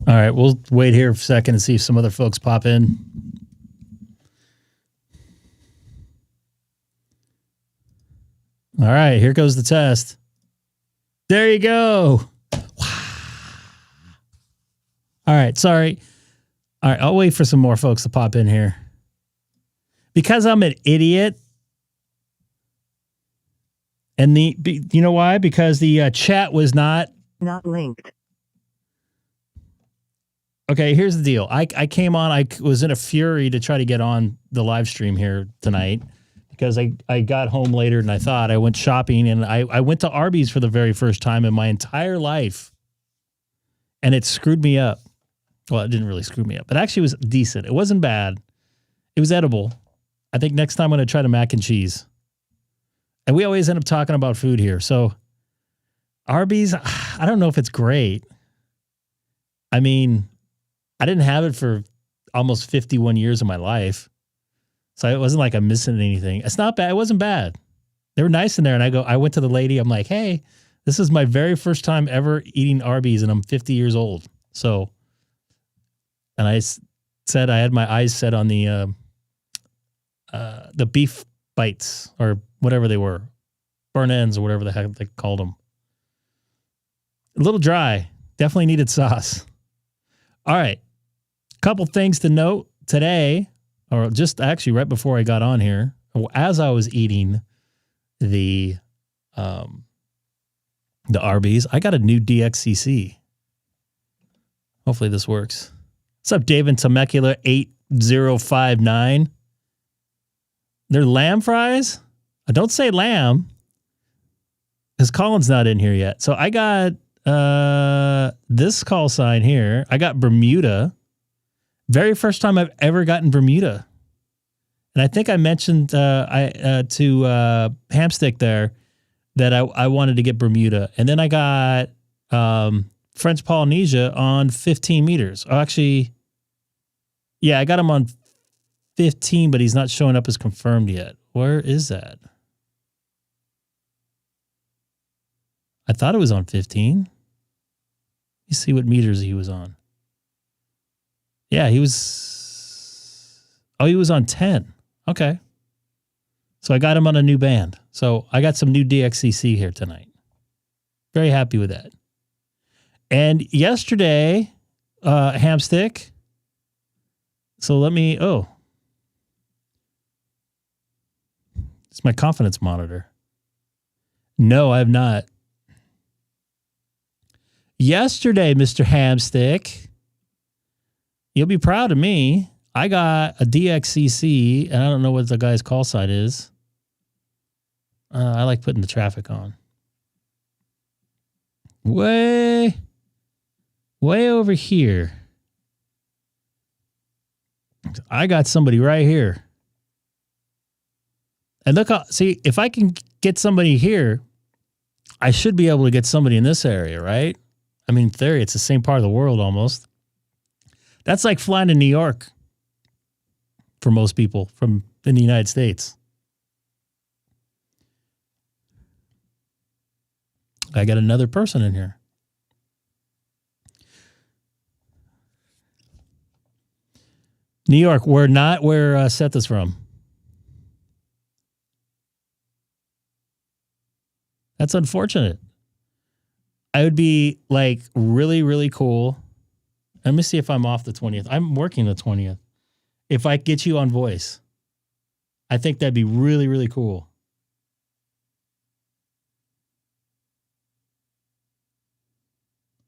All right, we'll wait here for a second and see if some other folks pop in. All right, here goes the test. There you go. All right, sorry. All right, I'll wait for some more folks to pop in here. Because I'm an idiot. And you know why? Because the chat was not linked. Okay, here's the deal. I came on, I was in a fury to try to get on the live stream here tonight because I got home later than I thought. I went shopping and I went to Arby's for the very first time in my entire life. And it screwed me up. Well, it didn't really screw me up. It actually was decent. It wasn't bad. It was edible. I think next time I'm going to try the mac and cheese. And we always end up talking about food here. So Arby's, I don't know if it's great. I mean, I didn't have it for almost 51 years of my life. So it wasn't like I'm missing anything. It's not bad. It wasn't bad. They were nice in there. And I went to the lady. I'm like, hey, this is my very first time ever eating Arby's and I'm 50 years old. So, and I said I had my eyes set on the beef bites or whatever they were, burn ends or whatever the heck they called them. A little dry. Definitely needed sauce. All right. Couple things to note today, or just actually right before I got on here, as I was eating the Arby's, I got a new DXCC. Hopefully this works. What's up, David Temecula 8059? They're lamb fries? Don't say lamb, because Colin's not in here yet. So I got this call sign here. I got Bermuda. Very first time I've ever gotten Bermuda. And I think I mentioned to Hamstick there that I wanted to get Bermuda. And then I got French Polynesia on 15 meters. Oh, actually, yeah, I got him on 15, but he's not showing up as confirmed yet. Where is that? I thought it was on 15. Let me see what meters he was on. Yeah, he was... Oh, he was on 10. Okay. So I got him on a new band. So I got some new DXCC here tonight. Very happy with that. And yesterday, Hamstick. So let me... Oh. It's my confidence monitor. No, I have not. Yesterday, Mr. Hamstick, you'll be proud of me. I got a DXCC, and I don't know what the guy's call sign is. I like putting the traffic on. Way over here. I got somebody right here. And look, see, if I can get somebody here, I should be able to get somebody in this area, right? I mean, in theory, it's the same part of the world almost. That's like flying to New York for most people from in the United States. I got another person in here. New York, we're not where Seth is from. That's unfortunate. I would be like really, really cool. Let me see if I'm off the 20th. I'm working the 20th. If I get you on voice, I think that'd be really, really cool.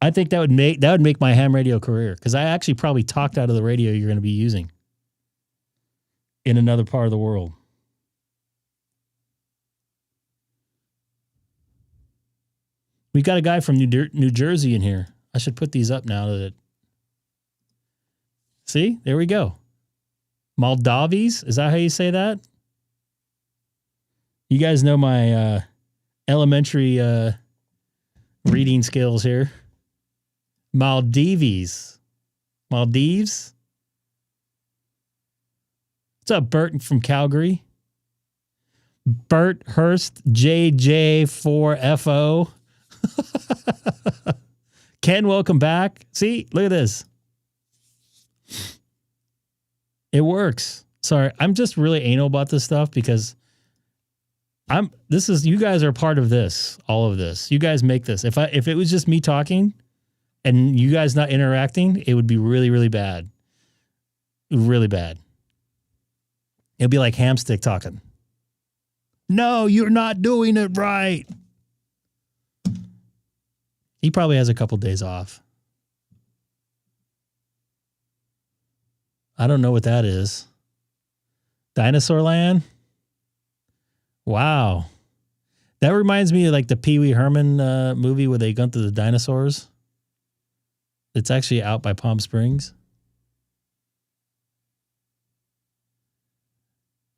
I think that would make my ham radio career, because I actually probably talked out of the radio you're going to be using in another part of the world. We got a guy from New Jersey in here. I should put these up now that... See? There we go. Moldavis? Is that how you say that? You guys know my elementary reading skills here. Maldives. Maldives? What's up, Bert from Calgary? Bert Hurst, JJ4FO. Ken, welcome back. See, look at this. It works. Sorry, I'm just really anal about this stuff because you guys are part of this, all of this. You guys make this. If it was just me talking and you guys not interacting, it would be really, really bad. Really bad. It'd be like Hamstick talking. No, you're not doing it right. He probably has a couple days off. I don't know what that is. Dinosaur Land? Wow. That reminds me of like the Pee Wee Herman movie where they go through the dinosaurs. It's actually out by Palm Springs.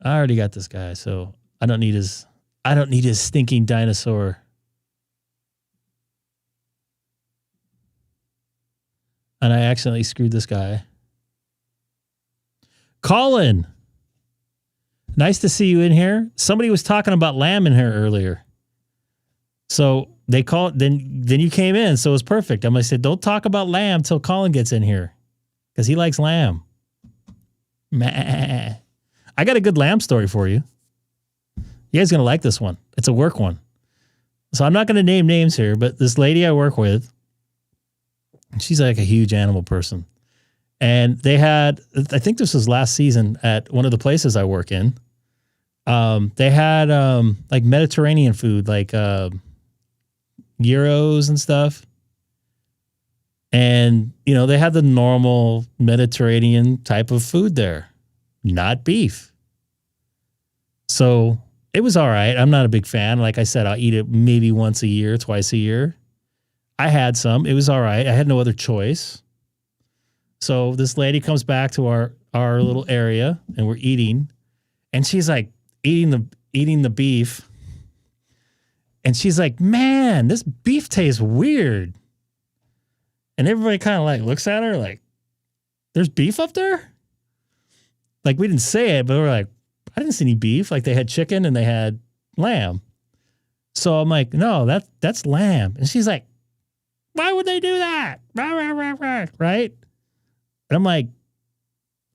I already got this guy, so I don't need his stinking dinosaur. And I accidentally screwed this guy. Colin, nice to see you in here. Somebody was talking about lamb in here earlier. So they called, then you came in, so it was perfect. I'm going to say, don't talk about lamb till Colin gets in here because he likes lamb. Meh. I got a good lamb story for you. You guys are going to like this one. It's a work one. So I'm not going to name names here, but this lady I work with, she's like a huge animal person. And they had, I think this was last season at one of the places I work in. They had like Mediterranean food, like gyros and stuff. And, you know, they had the normal Mediterranean type of food there, not beef. So it was all right. I'm not a big fan. Like I said, I'll eat it maybe once a year, twice a year. I had some. It was all right. I had no other choice. So this lady comes back to our little area and we're eating, and she's like eating the beef. And she's like, man, this beef tastes weird. And everybody kind of like looks at her like, there's beef up there? Like we didn't say it, but we're like, I didn't see any beef. Like they had chicken and they had lamb. So I'm like, no, that's lamb. And she's like, why would they do that? Right? And I'm like,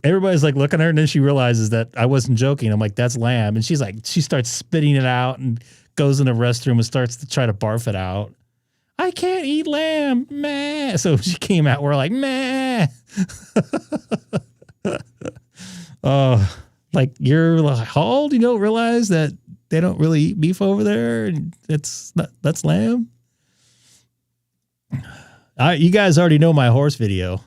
everybody's like looking at her, and then she realizes that I wasn't joking. I'm like, that's lamb. And she's like, she starts spitting it out and goes in the restroom and starts to try to barf it out. I can't eat lamb, meh. So she came out, we're like, meh. Like you're like, how old? You don't realize that they don't really eat beef over there? And that's lamb. You guys already know my horse video.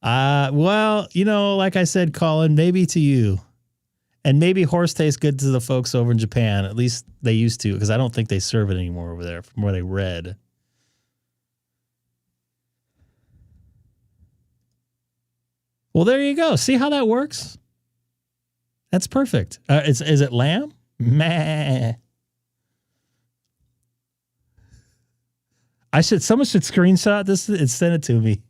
Well, you know, like I said, Colin, maybe to you. And maybe horse tastes good to the folks over in Japan. At least they used to, because I don't think they serve it anymore over there from what I read. Well, there you go. See how that works? That's perfect. Is it lamb? Meh. Someone should screenshot this and send it to me.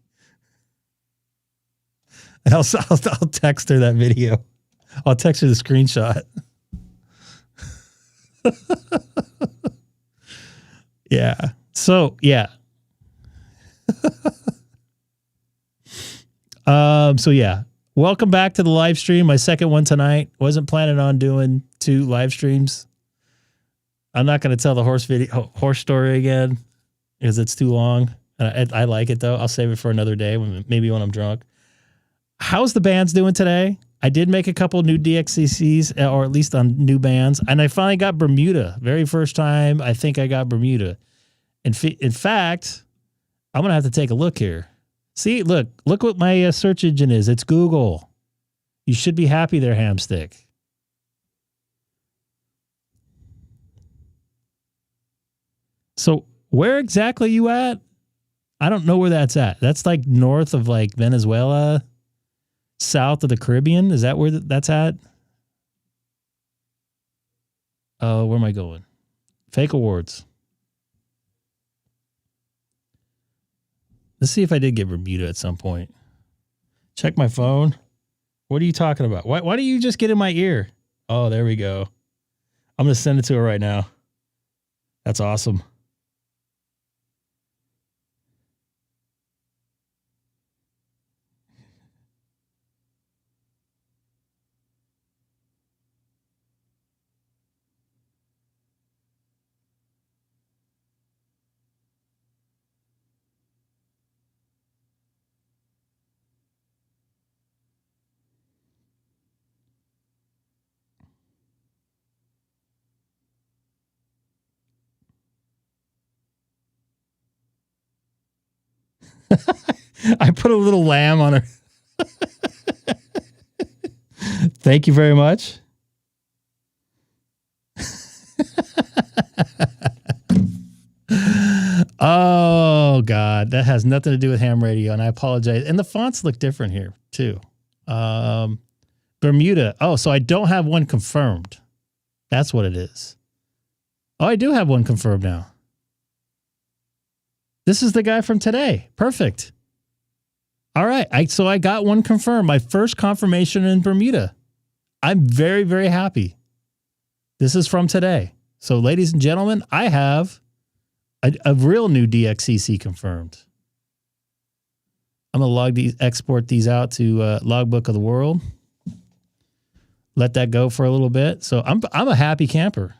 And I'll text her that video. I'll text her the screenshot. Yeah. So, yeah. So yeah. Welcome back to the live stream. My second one tonight. Wasn't planning on doing 2 live streams. I'm not going to tell the horse story again because it's too long. I like it though. I'll save it for another day, maybe when I'm drunk. How's the bands doing today? I did make a couple new DXCCs, or at least on new bands, and I finally got Bermuda. Very first time I think I got Bermuda. In fact, I'm going to have to take a look here. See, look what my search engine is. It's Google. You should be happy there, Hamstick. So where exactly you at? I don't know where that's at. That's like north of like Venezuela, south of the Caribbean. Is that where that's at? Oh, where am I going? Fake awards. Let's see if I did get Bermuda at some point. Check my phone. What are you talking about? Why do you just get in my ear? Oh, there we go. I'm going to send it to her right now. That's awesome. I put a little lamb on her. Thank you very much. Oh, God. That has nothing to do with ham radio, and I apologize. And the fonts look different here, too. Bermuda. Oh, so I don't have one confirmed. That's what it is. Oh, I do have one confirmed now. This is the guy from today. Perfect. All right. So I got one confirmed. My first confirmation in Bermuda. I'm very, very happy. This is from today. So, ladies and gentlemen, I have a real new DXCC confirmed. I'm going to export these out to Logbook of the World. Let that go for a little bit. So I'm a happy camper.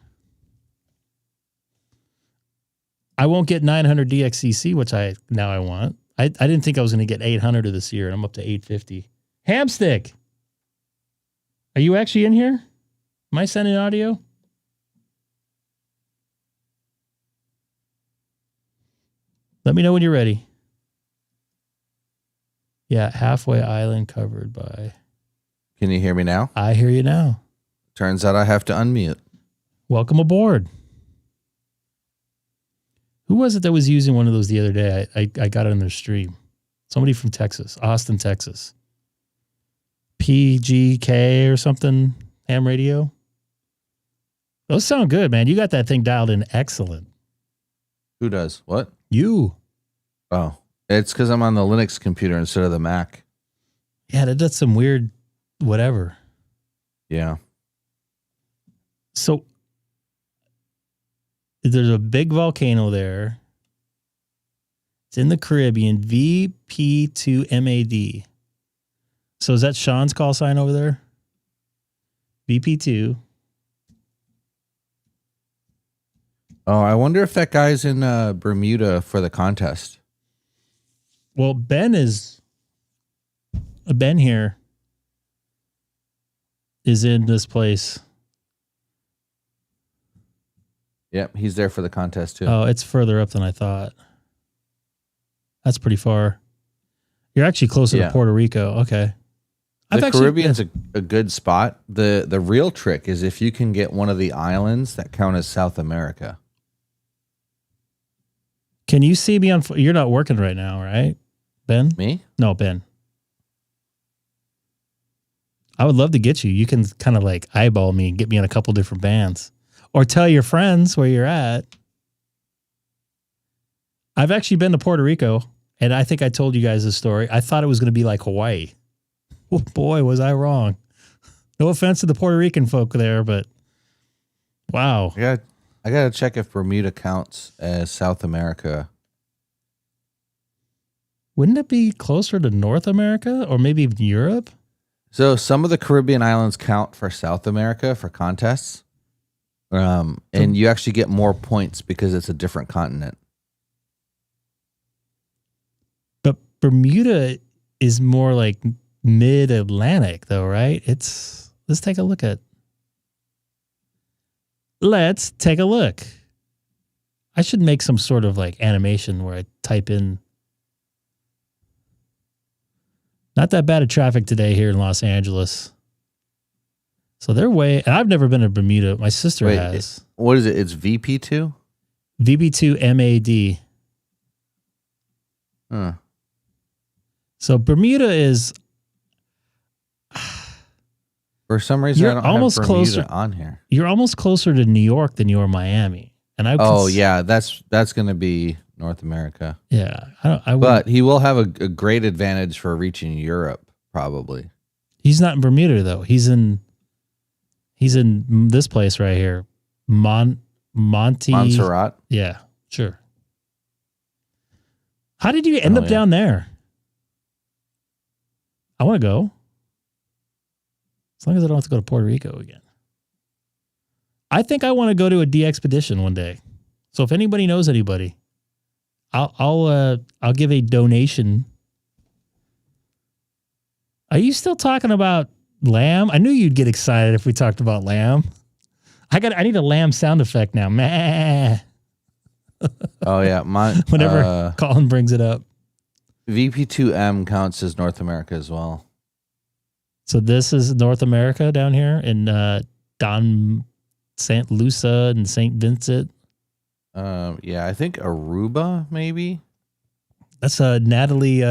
I won't get 900 DXCC, which I want. I didn't think I was going to get 800 of this year, and I'm up to 850. Hamstick, are you actually in here? Am I sending audio? Let me know when you're ready. Yeah, halfway island covered by... Can you hear me now? I hear you now. Turns out I have to unmute. Welcome aboard. Who was it that was using one of those the other day? I got it on their stream. Somebody from Texas, Austin, Texas. PGK or something, ham radio. Those sound good, man. You got that thing dialed in excellent. Who does? What? You. Oh, it's because I'm on the Linux computer instead of the Mac. Yeah, that does some weird whatever. Yeah. So there's a big volcano there. It's in the Caribbean, VP2MAD. So is that Sean's call sign over there? VP2. Oh, I wonder if that guy's in Bermuda for the contest. Well, Ben here is in this place. Yep, he's there for the contest too. Oh, it's further up than I thought. That's pretty far. You're actually closer to Puerto Rico. Okay. The Caribbean's a good spot. The real trick is if you can get one of the islands that count as South America. Can you see me on... You're not working right now, right, Ben? Me? No, Ben. I would love to get you. You can kind of like eyeball me and get me on a couple different bands. Or tell your friends where you're at. I've actually been to Puerto Rico, and I think I told you guys this story. I thought it was going to be like Hawaii. Oh, boy, was I wrong. No offense to the Puerto Rican folk there, but wow. I got to check if Bermuda counts as South America. Wouldn't it be closer to North America or maybe even Europe? So some of the Caribbean islands count for South America for contests. And you actually get more points because it's a different continent. But Bermuda is more like mid-Atlantic though, right? Let's take a look. I should make some sort of like animation where I type in. Not that bad of traffic today here in Los Angeles. So they're and I've never been to Bermuda. My sister has. What is it? It's VP2? VP2MAD. Huh. So Bermuda is... For some reason, I don't have Bermuda on here. You're almost closer to New York than you are Miami. And yeah, that's going to be North America. Yeah. But he will have a great advantage for reaching Europe, probably. He's not in Bermuda, though. He's in this place right here. Montserrat? Yeah, sure. How did you end up down there? I want to go. As long as I don't have to go to Puerto Rico again. I think I want to go to a DXpedition one day. So if anybody knows anybody, I'll give a donation. Are you still talking about lamb? I knew you'd get excited if we talked about lamb. I need a lamb sound effect now. Meh. Oh yeah, whenever Colin brings it up. VP2M counts as North America as well. So this is North America down here in Don St. Lucia and St. Vincent. Yeah, I think Aruba maybe. That's Natalie.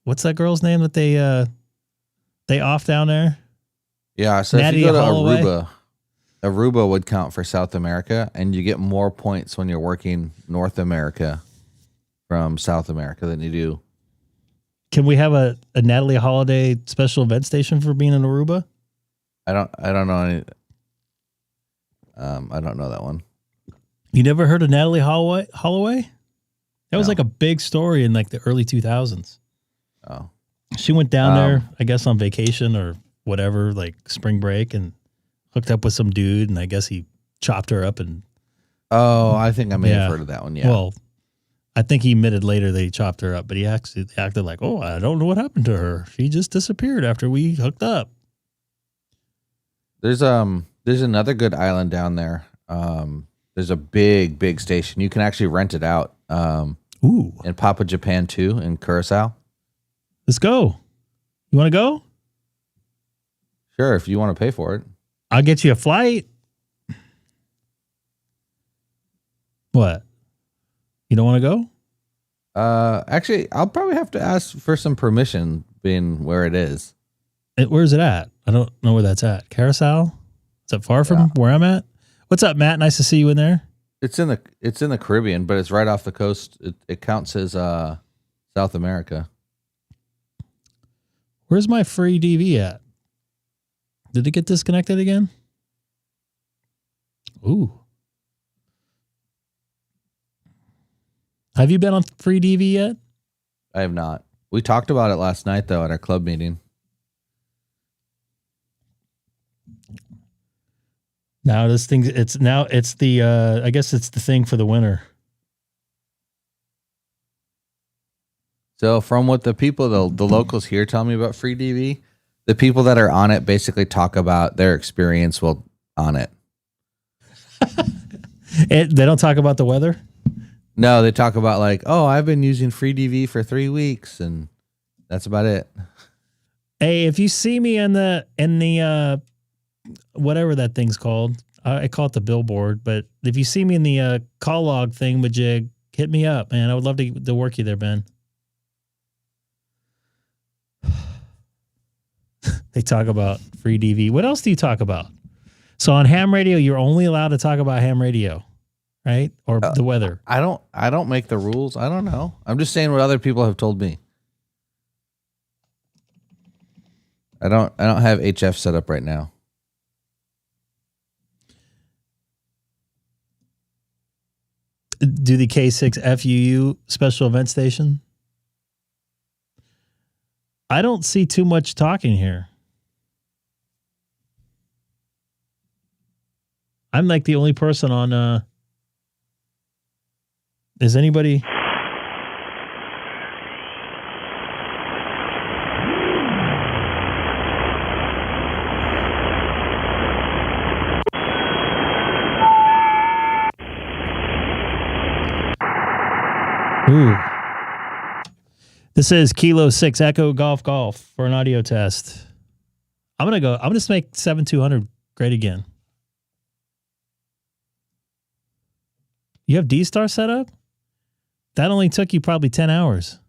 What's that girl's name that they off down there? Yeah, so Natty if you go to Holloway? Aruba would count for South America, and you get more points when you're working North America from South America than you do. Can we have a Natalie Holiday special event station for being in Aruba? I don't know any. I don't know that one. You never heard of Natalie Holloway? That was No. like a big story in like the early 2000s. Oh, She went down there, I guess on vacation or whatever, like spring break, and hooked up with some dude, and I guess he chopped her up. And I think I may have heard of that one. Yeah. Well, I think he admitted later that he chopped her up, but he actually acted like, "Oh, I don't know what happened to her. She just disappeared after we hooked up." There's another good island down there. There's a big station. You can actually rent it out. Ooh, In Papa Japan too, in Curacao. let's go. You want to go? Sure, if you want to pay for it. I'll get you a flight. What? You don't want to go? Actually, I'll probably have to ask for some permission, being where it is. Where's it at? I don't know where that's at. Carousel? Is that far from where I'm at? What's up, Matt? Nice to see you in there. It's in the Caribbean, but it's right off the coast. It counts as South America. Where's my free DV at? Did it get disconnected again? Ooh. Have you been on free DV yet? I have not. We talked about it last night though at our club meeting. Now this thing, it's the I guess it's the thing for the winter. So from what the people, the locals here tell me about free DV, the people that are on it basically talk about their experience on it. They don't talk about the weather? No, they talk about like, oh, I've been using free DV for 3 weeks, and that's about it. Hey, if you see me in the whatever that thing's called, I call it the billboard, but if you see me in the call log thing, Majig, hit me up, man. I would love to work you there, Ben. They talk about free DV. What else do you talk about? So on ham radio, you're only allowed to talk about ham radio, right? Or the weather. I don't make the rules. I don't know. I'm just saying what other people have told me. I don't have HF set up right now. Do the K6 FUU special event station? I don't see too much talking here. I'm like the only person on is anybody? Ooh. This is Kilo 6 Echo Golf for an audio test. I'm going to just make 7200 great again. You have DStar set up? That only took you probably 10 hours.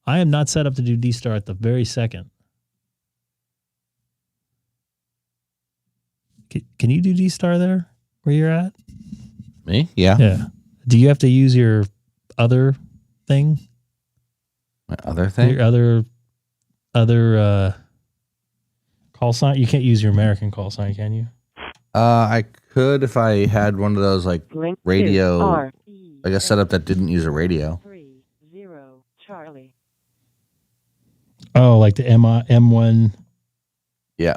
I am not set up to do DStar at the very second. Can you do DStar there where you're at? Me? Yeah. Yeah. Do you have to use your other thing? My other thing? Your other call sign? You can't use your American call sign, can you? I could if I had one of those like radio, like a setup that didn't use a radio. 30 Charlie. Oh, like the M1. Yeah.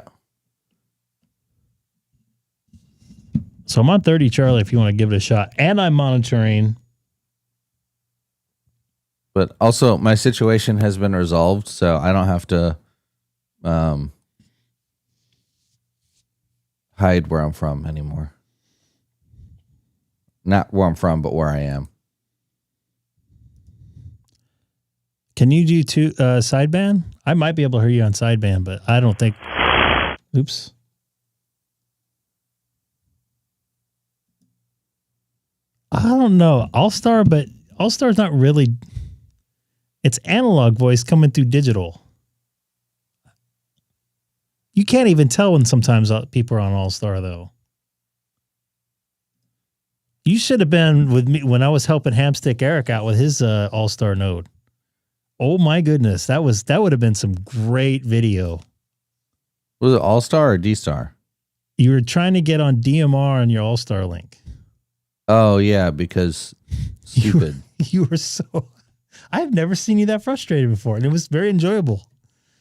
So I'm on 30 Charlie if you want to give it a shot. And I'm monitoring. But also my situation has been resolved, so I don't have to hide where I'm from anymore. Not where I'm from, but where I am. Can you do sideband? I might be able to hear you on sideband, but I don't think. Oops. I don't know. Allstar, but Allstar's not really. It's analog voice coming through digital. You can't even tell when sometimes people are on Allstar, though. You should have been with me when I was helping Hamstick Eric out with his Allstar node. Oh my goodness, that would have been some great video. Was it Allstar or DStar? You were trying to get on DMR on your Allstar link. Oh yeah, because stupid. You were so. I've never seen you that frustrated before, and it was very enjoyable.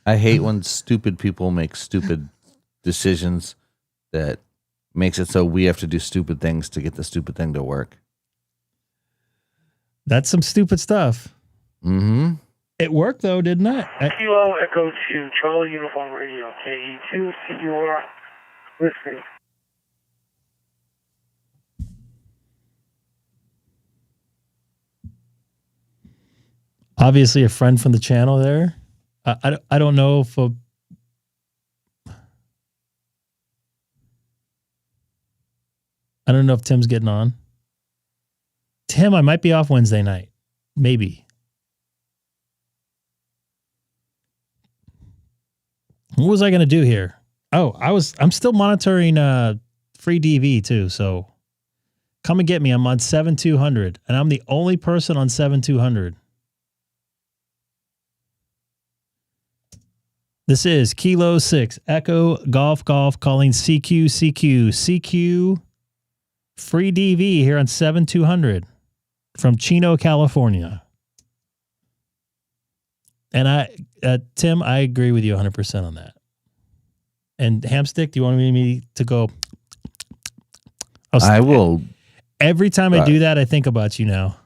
I hate when stupid people make stupid decisions that makes it so we have to do stupid things to get the stupid thing to work. That's some stupid stuff. Mm-hmm. It worked though, didn't it? Kilo Echo 2, Charlie Uniform Radio, KE2, CUR, listening. Obviously, a friend from the channel there. I don't know if I don't know if Tim's getting on. Tim, I might be off Wednesday night. Maybe. What was I going to do here? Oh, I'm still monitoring free DV too. So come and get me. I'm on 7200 and I'm the only person on 7200. This is Kilo 6 Echo Golf calling CQ free DV here on 7200 from Chino, California. And Tim, I agree with you 100% on that. And Hamstick, do you want me to go? I will. Every time I do that, I think about you now.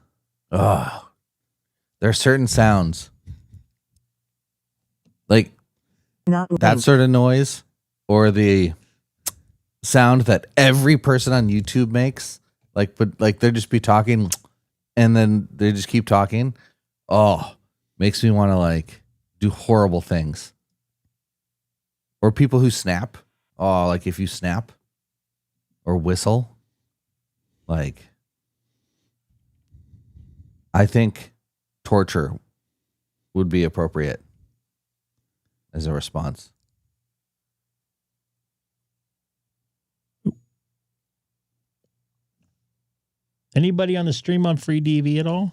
Oh, there are certain sounds like that sort of noise, or the sound that every person on YouTube makes. But they just be talking, and then they just keep talking. Oh, makes me want to do horrible things. Or people who snap. Oh, if you snap or whistle, I think torture would be appropriate as a response. Anybody on the stream on free DV at all?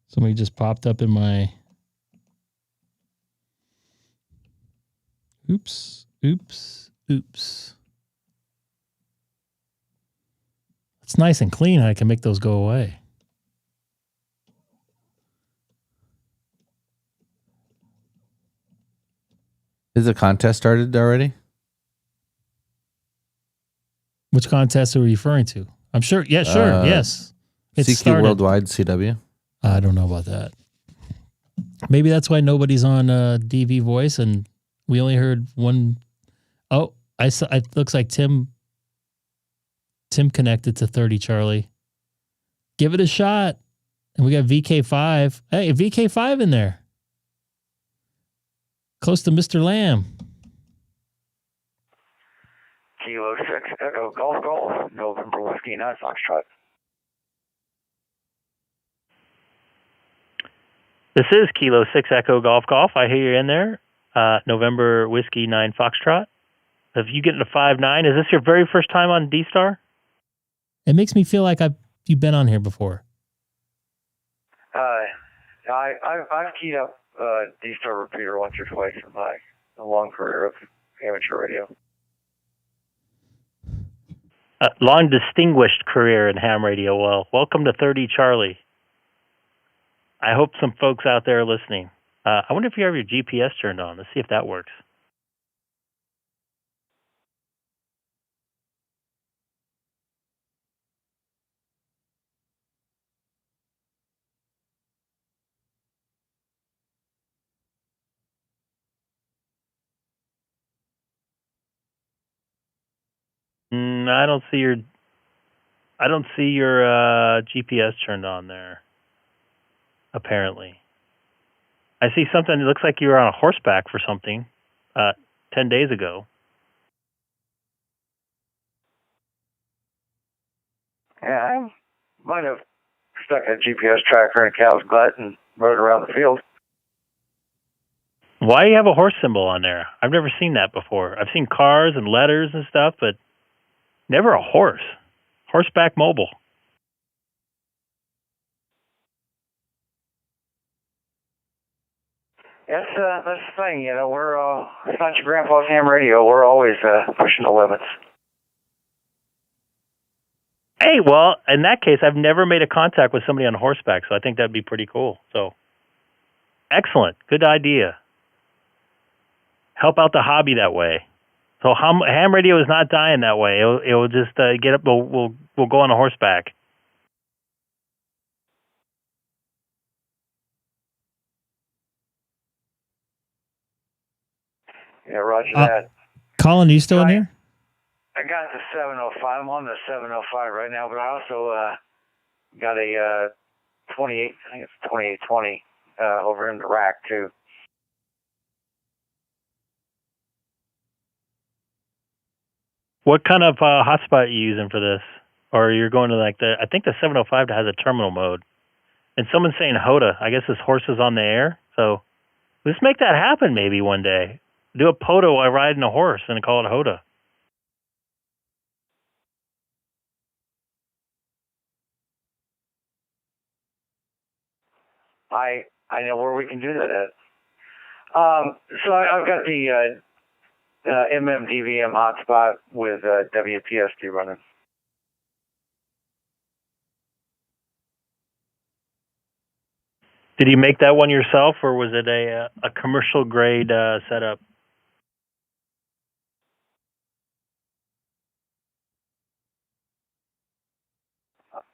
Somebody just popped up in my. Oops. It's nice and clean. I can make those go away. Is the contest started already? Which contest are we referring to? I'm sure. Yeah, sure. Yes. It's CQ started. Worldwide CW? I don't know about that. Maybe that's why nobody's on DV voice and we only heard one. Oh, I saw. It looks like Tim connected to 30 Charlie. Give it a shot. And we got VK5. Hey, VK5 in there. Close to Mr. Lamb. Kilo 6 Echo Golf, November Whiskey 9 Foxtrot. This is Kilo 6 Echo Golf. I hear you're in there. November Whiskey 9 Foxtrot. If you get into 5-9, is this your very first time on DStar? It makes me feel like you've been on here before. I've keyed up DStar repeater once or twice in my long career of amateur radio. Long distinguished career in ham radio. Well, welcome to 30 Charlie. I hope some folks out there are listening. I wonder if you have your GPS turned on. Let's see if that works. I don't see your I don't see your GPS turned on there, apparently. I see something that looks like you were on a horseback for something 10 days ago. Yeah, I might have stuck a GPS tracker in a cow's butt and rode around the field. Why do you have a horse symbol on there? I've never seen that before. I've seen cars and letters and stuff, but never a horse. Horseback mobile. That's the thing, you know. It's not your grandpa's ham radio. We're always pushing the limits. Hey, well, in that case, I've never made a contact with somebody on horseback, so I think that'd be pretty cool. So, excellent. Good idea. Help out the hobby that way. So ham radio is not dying that way. It'll just get up. We'll go on a horseback. Yeah, roger that. Colin, are you still in here? I got the 705. I'm on the 705 right now, but I also got a 28. I think it's 2820 over in the rack too. What kind of hotspot are you using for this? Or you're going to I think the 705 has a terminal mode. And someone's saying HOTA. I guess this horse is on the air. So let's make that happen maybe one day. Do a POTO while riding a horse and call it HOTA. I know where we can do that at. So I've got the MMDVM hotspot with WPST running. Did you make that one yourself, or was it a commercial grade setup?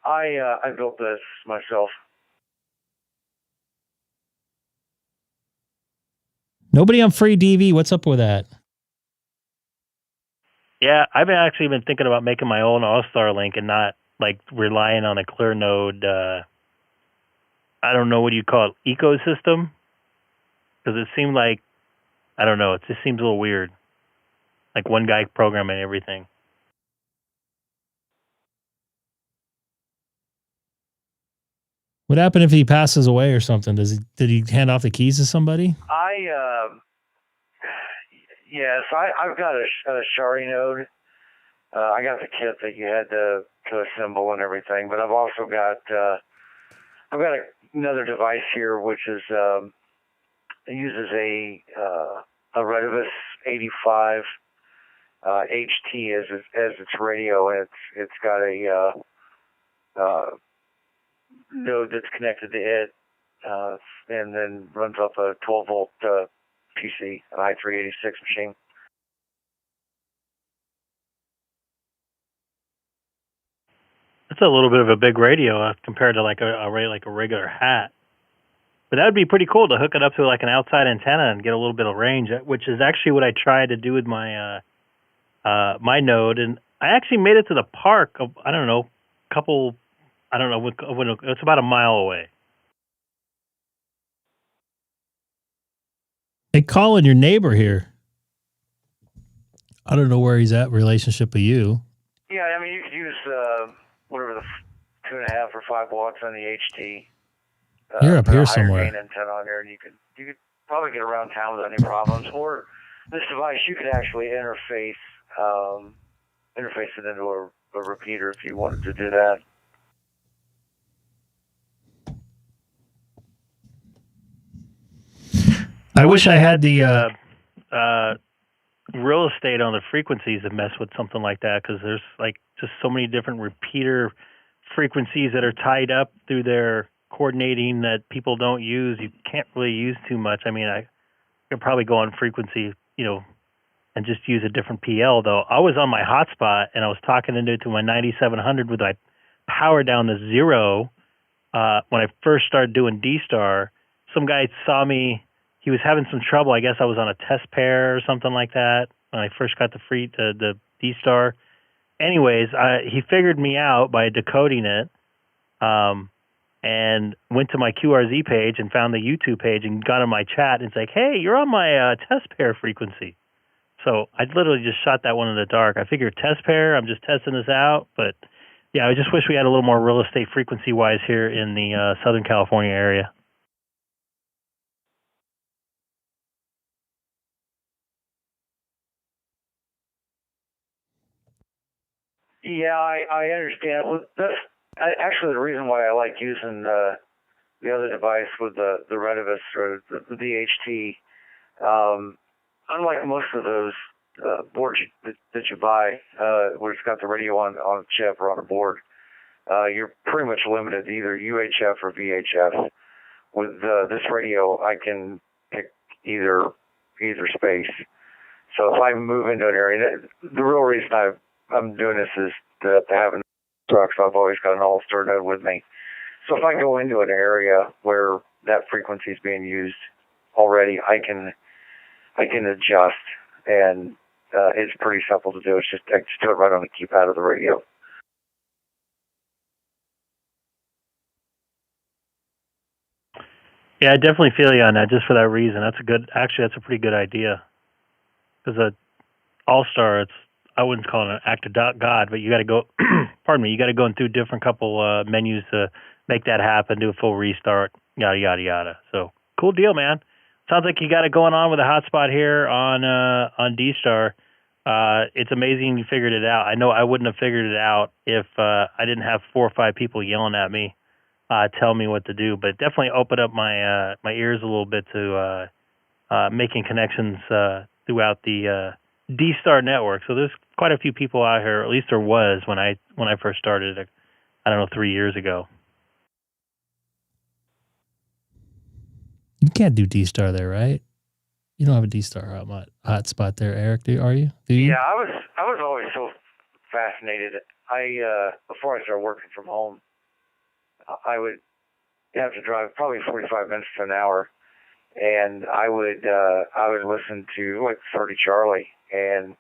I built this myself. Nobody on free DV. What's up with that? Yeah, I've actually been thinking about making my own Allstar link and not relying on a clear node. I don't know what you call it, ecosystem, because it seemed like, I don't know, it just seems a little weird. Like one guy programming everything. What happened if he passes away or something? Did he hand off the keys to somebody? Yes, I've got a Shari node. I got the kit that you had to assemble and everything, but I've also got another device here which is it uses a Redivus 85 HT as its radio, and it's got a node that's connected to it, and then runs off a 12-volt PC, an i386 machine. That's a little bit of a big radio compared to like a regular hat. But that would be pretty cool to hook it up to like an outside antenna and get a little bit of range, which is actually what I tried to do with my my node. And I actually made it to the park. It's about a mile away. Hey, Colin, your neighbor here. I don't know where he's at in relationship with you. Yeah, I mean, you could use whatever the 2.5 or 5 watts on the HT. You're up here somewhere. Gain antenna on there, and you could probably get around town without any problems. Or this device, you could actually interface it into a repeater if you wanted to do that. I wish I had the real estate on the frequencies to mess with something like that, because there's just so many different repeater frequencies that are tied up through their coordinating that people don't use. You can't really use too much. I mean, I could probably go on frequency, and just use a different PL, though. I was on my hotspot, and I was talking into it to my 9700 with my power down to 0 when I first started doing DStar. Some guy saw me. He was having some trouble. I guess I was on a test pair or something like that when I first got the DStar. anyways, he figured me out by decoding it, and went to my QRZ page and found the YouTube page and got on my chat and it's like, hey, you're on my test pair frequency. So I literally just shot that one in the dark. I figured test pair, I'm just testing this out. But yeah, I just wish we had a little more real estate frequency-wise here in the Southern California area. Yeah, I understand. Well, actually the reason why I like using the other device with the Renovus or the DHT. Unlike most of those boards that you buy, where it's got the radio on a chip or on a board, you're pretty much limited to either UHF or VHF. With this radio, I can pick either space. So if I move into an area, the real reason I'm doing this is to have a truck, so I've always got an Allstar node with me. So if I go into an area where that frequency is being used already, I can adjust, and it's pretty simple to do. I just do it right on the keypad of the radio. Yeah, I definitely feel you on that. Just for that reason, that's a pretty good idea. Because Allstar, I wouldn't call it an act of God, but you got to go. Pardon me, you got to go through different couple menus to make that happen. Do a full restart, yada yada yada. So cool deal, man. Sounds like you got it going on with a hotspot here on DStar. It's amazing you figured it out. I know I wouldn't have figured it out if I didn't have 4 or 5 people yelling at me, tell me what to do. But definitely opened up my my ears a little bit to making connections throughout the DStar network. So there's quite a few people out here, or at least there was when I first started, I don't know, 3 years ago. You can't do DStar there, right? You don't have a DStar hotspot there, Eric, are you? Do you? Yeah, I was always so fascinated. Before I started working from home, I would have to drive probably 45 minutes to an hour, and I would listen to like 30 Charlie and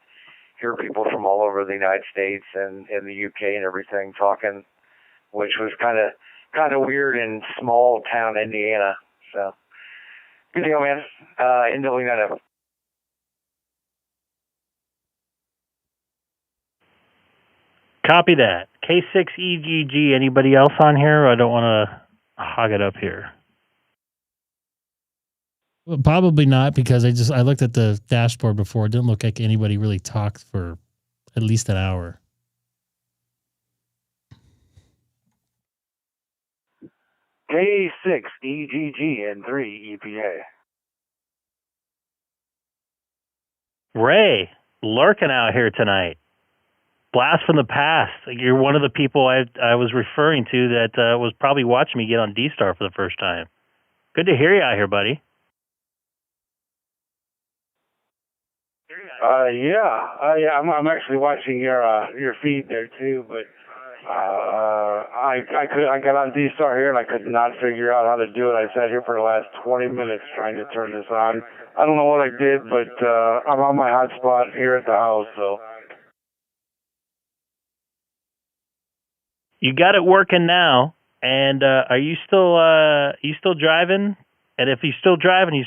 hear people from all over the United States and in the UK and everything talking, which was kind of weird in small town Indiana. So good deal, man. NW9F. Copy that. K6EGG. Anybody else on here? I don't want to hog it up here. Well, probably not, because I looked at the dashboard before. It didn't look like anybody really talked for at least an hour. K6EGG and 3 EPA. Ray, lurking out here tonight. Blast from the past. You're one of the people I was referring to that was probably watching me get on DStar for the first time. Good to hear you out here, buddy. I'm actually watching your feed there too, but I got on DStar here and I could not figure out how to do it. I sat here for the last 20 minutes trying to turn this on. I don't know what I did, but I'm on my hotspot here at the house, so. You got it working now, and are you still driving? And if you're still driving,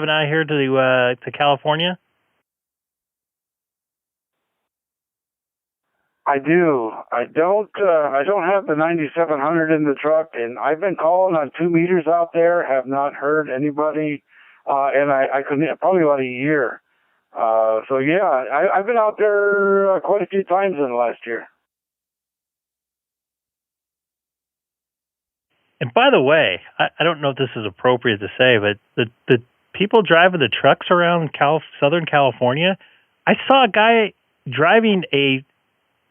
out here to California? I do. I don't have the 9700 in the truck, and I've been calling on 2 meters out there. Have not heard anybody, and I couldn't probably about a year. So yeah, I've been out there quite a few times in the last year. And by the way, I don't know if this is appropriate to say, but the people driving the trucks around Southern California, I saw a guy driving a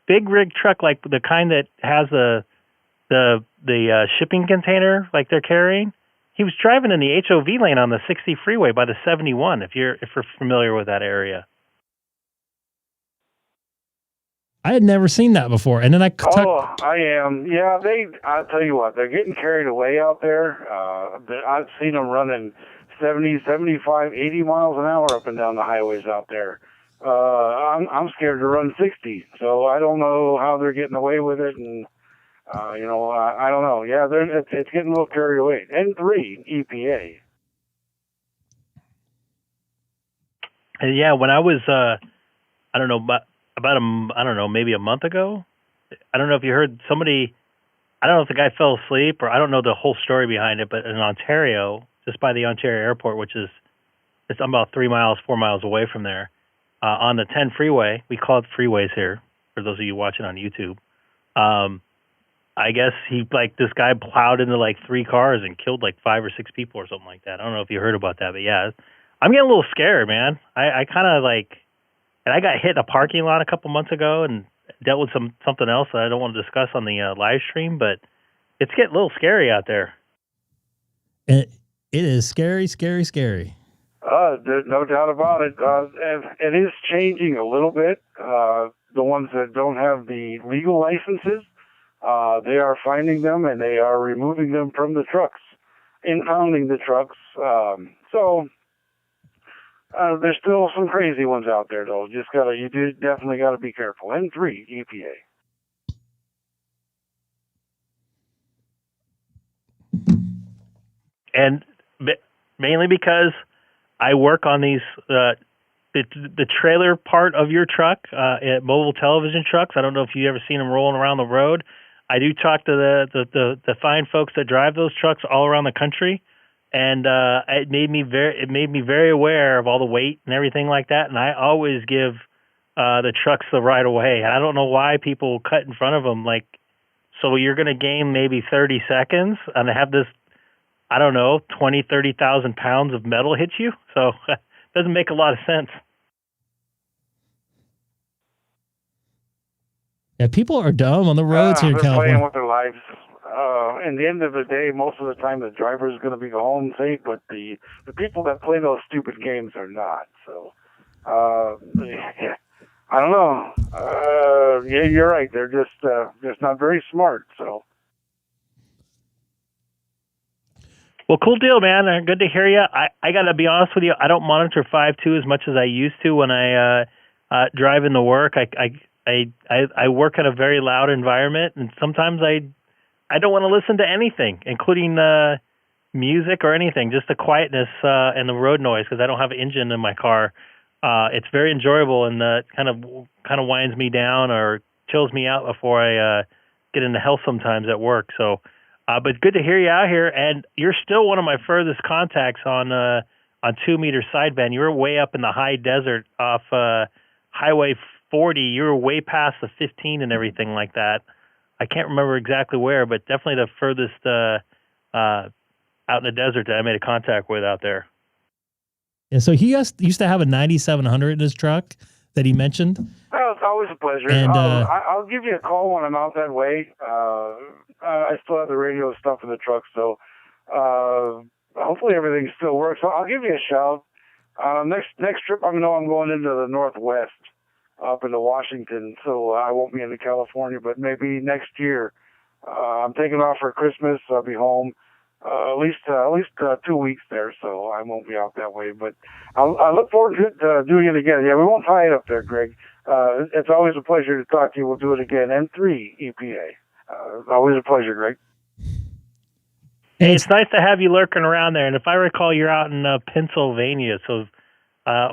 big rig truck, like the kind that has the shipping container like they're carrying. He was driving in the HOV lane on the 60 freeway by the 71. If you're familiar with that area. I had never seen that before, and then I am. Yeah, I'll tell you what, they're getting carried away out there. I've seen them running 70, 75, 80 miles an hour up and down the highways out there. I'm scared to run 60, so I don't know how they're getting away with it, and I don't know. Yeah, it's getting a little carried away. N3 EPA. And yeah, when I was I don't know I don't know, maybe a month ago. I don't know if you heard somebody. I don't know if the guy fell asleep or I don't know the whole story behind it, but in Ontario, just by the Ontario airport, which is I'm about 3 miles, 4 miles away from there, on the 10 freeway, we call it freeways here for those of you watching on YouTube. I guess this guy plowed into like 3 cars and killed like 5 or 6 people or something like that. I don't know if you heard about that, but yeah, I'm getting a little scared, man. I kind of and I got hit in a parking lot a couple months ago and dealt with something else that I don't want to discuss on the live stream, but it's getting a little scary out there. It is scary, scary, scary. There's no doubt about it. It is changing a little bit. The ones that don't have the legal licenses, they are finding them and they are removing them from the trucks, impounding the trucks. There's still some crazy ones out there, though. You definitely gotta be careful. N3 EPA. And mainly because I work on these the trailer part of your truck, mobile television trucks. I don't know if you've ever seen them rolling around the road. I do talk to the fine folks that drive those trucks all around the country, and it made me very aware of all the weight and everything like that. And I always give the trucks the right of way. I don't know why people cut in front of them. So you're going to gain maybe 30 seconds and have this, I don't know, 20, 30,000 pounds of metal hit you. So it doesn't make a lot of sense. Yeah, people are dumb on the roads here in California. Playing with their lives. In the end of the day, most of the time the driver is going to be home safe, but the people that play those stupid games are not. So, I don't know. Yeah, you're right. They're just not very smart. So. Well, cool deal, man. Good to hear you. I got to be honest with you. I don't monitor 5.2 as much as I used to when I drive into work. I work in a very loud environment, and sometimes I don't want to listen to anything, including music or anything, just the quietness and the road noise, because I don't have an engine in my car. It's very enjoyable and kind of winds me down or chills me out before I get into hell sometimes at work. So, but good to hear you out here, and you're still one of my furthest contacts on 2-meter sideband. You were way up in the high desert off Highway 40. You were way past the 15 and everything like that. I can't remember exactly where, but definitely the furthest out in the desert that I made a contact with out there. Yeah, so he used to have a 9700 in his truck that he mentioned. Well, it's always a pleasure. And I'll give you a call when I'm out that way. I still have the radio stuff in the truck, so hopefully everything still works. So I'll give you a shout. Next trip, I know I'm going into the Northwest, up into Washington, so I won't be into California, but maybe next year. I'm taking off for Christmas. I'll be home at least 2 weeks there, so I won't be out that way. But I look forward to doing it again. Yeah, we won't tie it up there, Greg. It's always a pleasure to talk to you. We'll do it again. N3 EPA. Always a pleasure, Greg. Hey, it's nice to have you lurking around there. And if I recall, you're out in Pennsylvania, so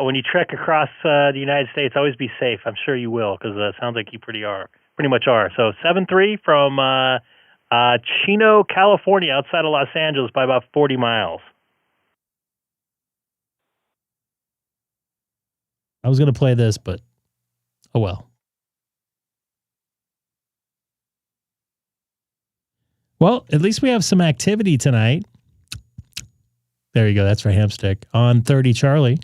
when you trek across the United States, always be safe. I'm sure you will, because it sounds like you pretty much are. So 7-3 from Chino, California, outside of Los Angeles by about 40 miles. I was going to play this, but oh well. Well, at least we have some activity tonight. There you go. That's for Hamstick on 30 Charlie.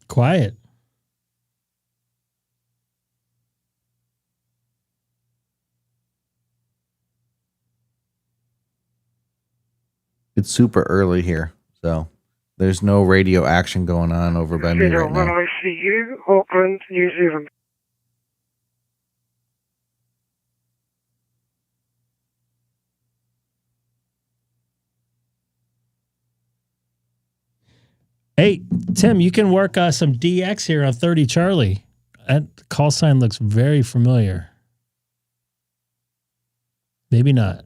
Quiet. It's super early here, so there's no radio action going on over by me right now. I see you, Auckland, New Zealand. Hey, Tim, you can work some DX here on 30 Charlie. That call sign looks very familiar. Maybe not.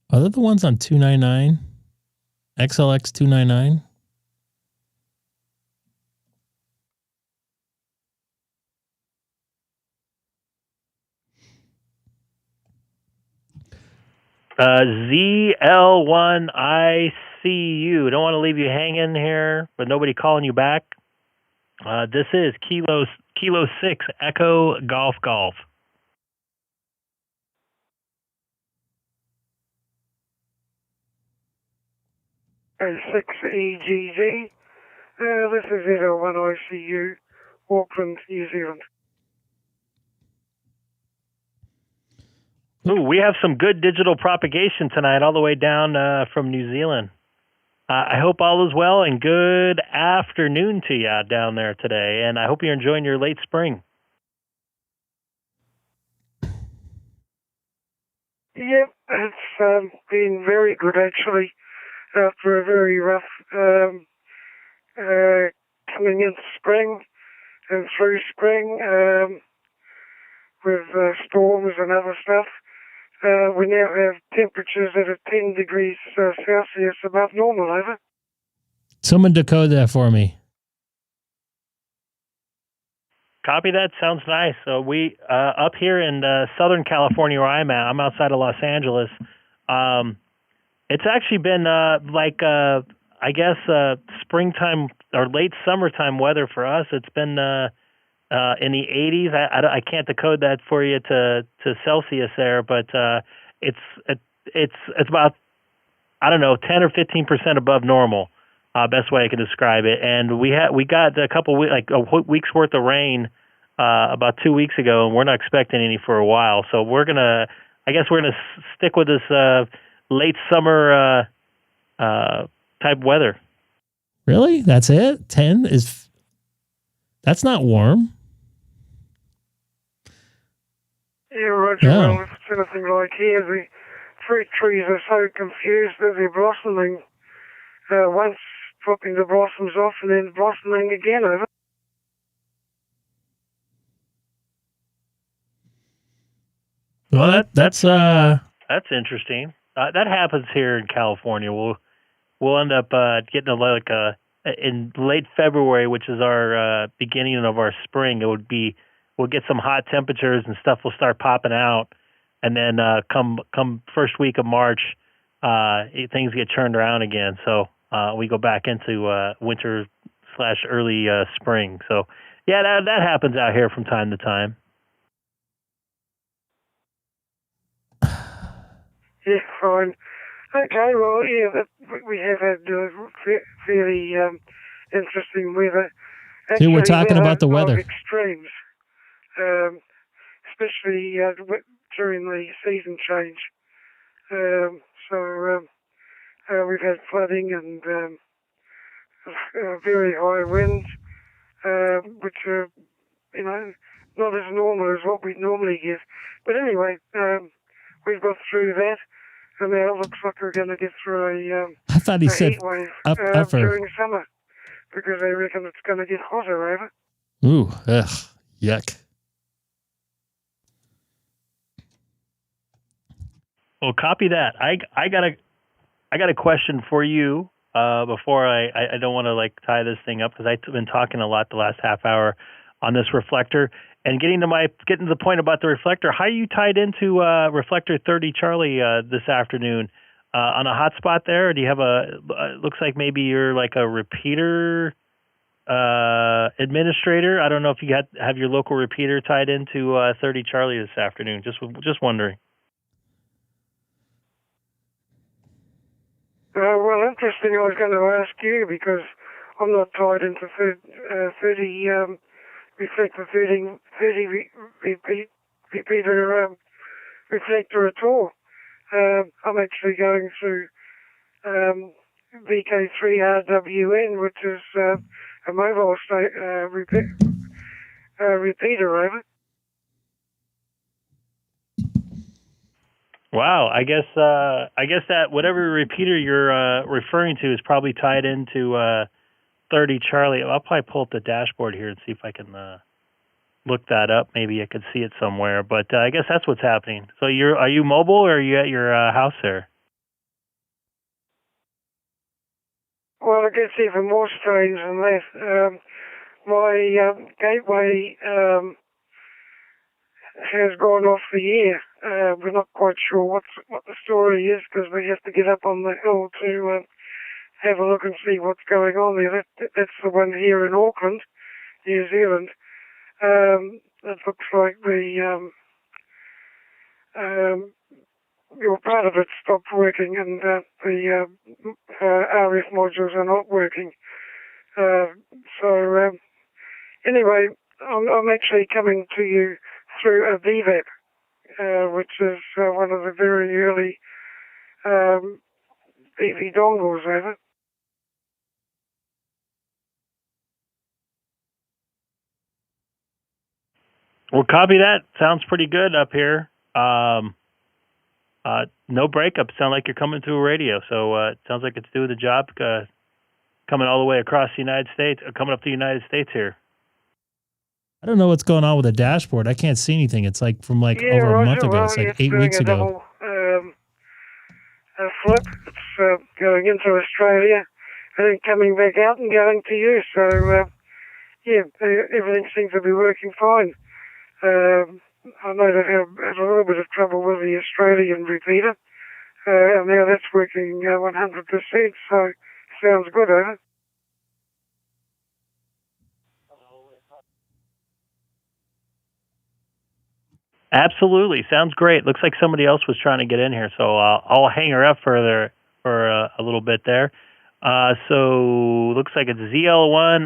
Are they the ones on 299? XLX 299? ZL1ICU. Don't want to leave you hanging here, but nobody calling you back. This is Kilo 6 Echo Golf Golf. K6EGG. This is ZL1ICU, Auckland, New Zealand. Ooh, we have some good digital propagation tonight, all the way down from New Zealand. I hope all is well, and good afternoon to you out down there today. And I hope you're enjoying your late spring. Yep, it's been very good actually. After a very rough coming into spring and through spring with storms and other stuff. We now have temperatures that are 10 degrees Celsius above normal, over. Someone decode that for me. Copy that. Sounds nice. So we up here in Southern California where I'm at, I'm outside of Los Angeles. It's actually been I guess springtime or late summertime weather for us. It's been in the 80s. I can't decode that for you to Celsius there, but it's about, I don't know, 10 or 15% above normal. Best way I can describe it. And we got a couple a week's worth of rain about 2 weeks ago, and we're not expecting any for a while. So I guess we're gonna stick with this late summer type weather. Really? That's it? 10 is... That's not warm. Yeah, Roger. No. Well, if it's anything like here, the fruit trees are so confused that they're blossoming. Once dropping the blossoms off and then blossoming again, over. Well, that's interesting. That happens here in California. We'll end up getting in late February, which is our beginning of our spring. We'll get some hot temperatures and stuff will start popping out, and then come first week of March, things get turned around again. So we go back into winter / early spring. So yeah, that happens out here from time to time. Yeah, fine. Okay, well, yeah, we have had fairly interesting weather. See, we're talking about the a lot of weather. extremes, especially during the season change. We've had flooding and very high winds, which are, not as normal as what we normally get. But anyway, we've got through that. And now it looks like we're going to get through I thought he said heat wave upper. during summer because they reckon it's going to get hotter, over. Ooh, ugh, yuck. Well, copy that. I got a question for you before I don't want to tie this thing up because I've been talking a lot the last half hour on this reflector. And getting to the point about the reflector, how are you tied into reflector 30 Charlie this afternoon on a hotspot there? Or do you have looks like maybe you're like a repeater administrator? I don't know if you have your local repeater tied into 30 Charlie this afternoon. Just wondering. Well, interesting. I was going to ask you because I'm not tied into 30 reflector 30 repeater reflector at all. I'm actually going through VK3RWN, which is a mobile repeater, over. Wow, I guess that whatever repeater you're referring to is probably tied into 30 Charlie. I'll probably pull up the dashboard here and see if I can look that up. Maybe I could see it somewhere. But I guess that's what's happening. So are you mobile or are you at your house there? Well, it gets even more strange than that. My gateway has gone off the air. We're not quite sure what the story is because we have to get up on the hill to have a look and see what's going on there. That's the one here in Auckland, New Zealand. It looks like part of it stopped working and the RF modules are not working. Anyway, I'm actually coming to you through a VVAP, which is one of the very early BV dongles, over. Well, copy that. Sounds pretty good up here. No breakup. Sound like you're coming through a radio, so it sounds like it's doing the job. Coming all the way across the United States, coming up to the United States here. I don't know what's going on with the dashboard. I can't see anything. It's like from over a month ago. Well, it's like 8 weeks ago. Flip. It's going into Australia and then coming back out and going to you. So, everything seems to be working fine. I know that I had a little bit of trouble with the Australian repeater, and now that's working 100%, so sounds good, over. Absolutely. Sounds great. Looks like somebody else was trying to get in here, so I'll hang her up for a little bit there. So looks like it's ZL1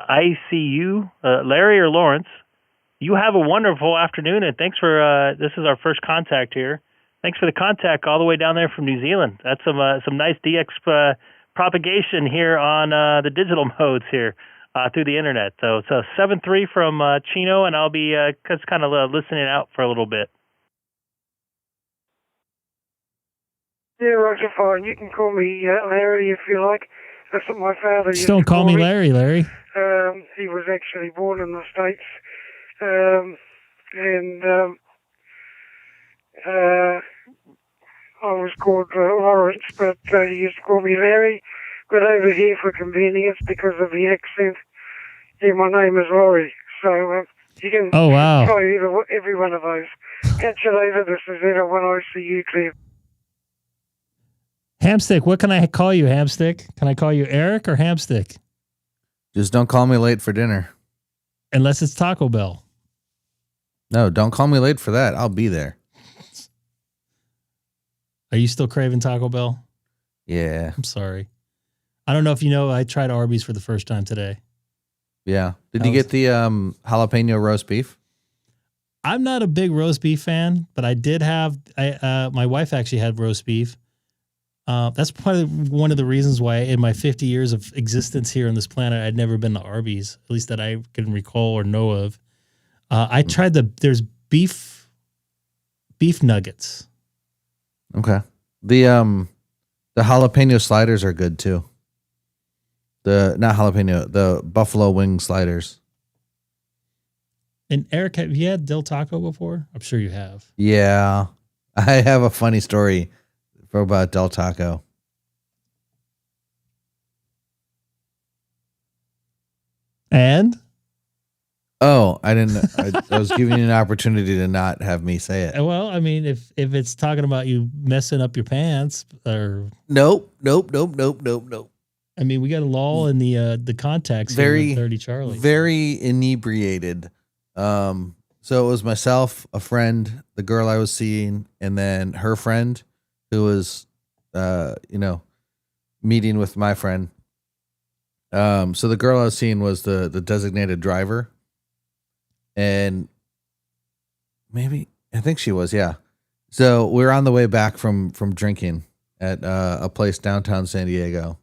ICU. Larry or Lawrence, you have a wonderful afternoon, and thanks for this is our first contact here. Thanks for the contact all the way down there from New Zealand. That's some nice DX propagation here on the digital modes here. Through the internet. So it's a 7-3 from Chino, and I'll be just kind of listening out for a little bit. Yeah, Roger, fine. You can call me Larry if you like. That's what my father used to Don't call me me. Larry. He was actually born in the States. I was called Lawrence, but he used to call me Larry. But over here, for convenience, because of the accent, my name is Laurie. So you can try every one of those. Catch you later. This is ZL1 ICU clear. Hamstick, what can I call you, Hamstick? Can I call you Eric or Hamstick? Just don't call me late for dinner. Unless it's Taco Bell. No, don't call me late for that. I'll be there. Are you still craving Taco Bell? Yeah. I'm sorry. I don't know if you know, I tried Arby's for the first time today. Yeah. Did you get the jalapeno roast beef? I'm not a big roast beef fan, but I did have, my wife actually had roast beef. That's probably one of the reasons why in my 50 years of existence here on this planet, I'd never been to Arby's, at least that I can recall or know of. I tried there's beef nuggets. Okay. The jalapeno sliders are good too. The buffalo wing sliders. And Eric, have you had Del Taco before? I'm sure you have. Yeah. I have a funny story about Del Taco. And? Oh, I didn't. I was giving you an opportunity to not have me say it. Well, I mean, if it's talking about you messing up your pants or Nope. I mean, we got a lull in the contacts here with 30 Charlie. Very inebriated. So it was myself, a friend, the girl I was seeing, and then her friend who was, meeting with my friend. So the girl I was seeing was the designated driver. And I think she was, yeah. So we were on the way back from drinking at a place downtown San Diego.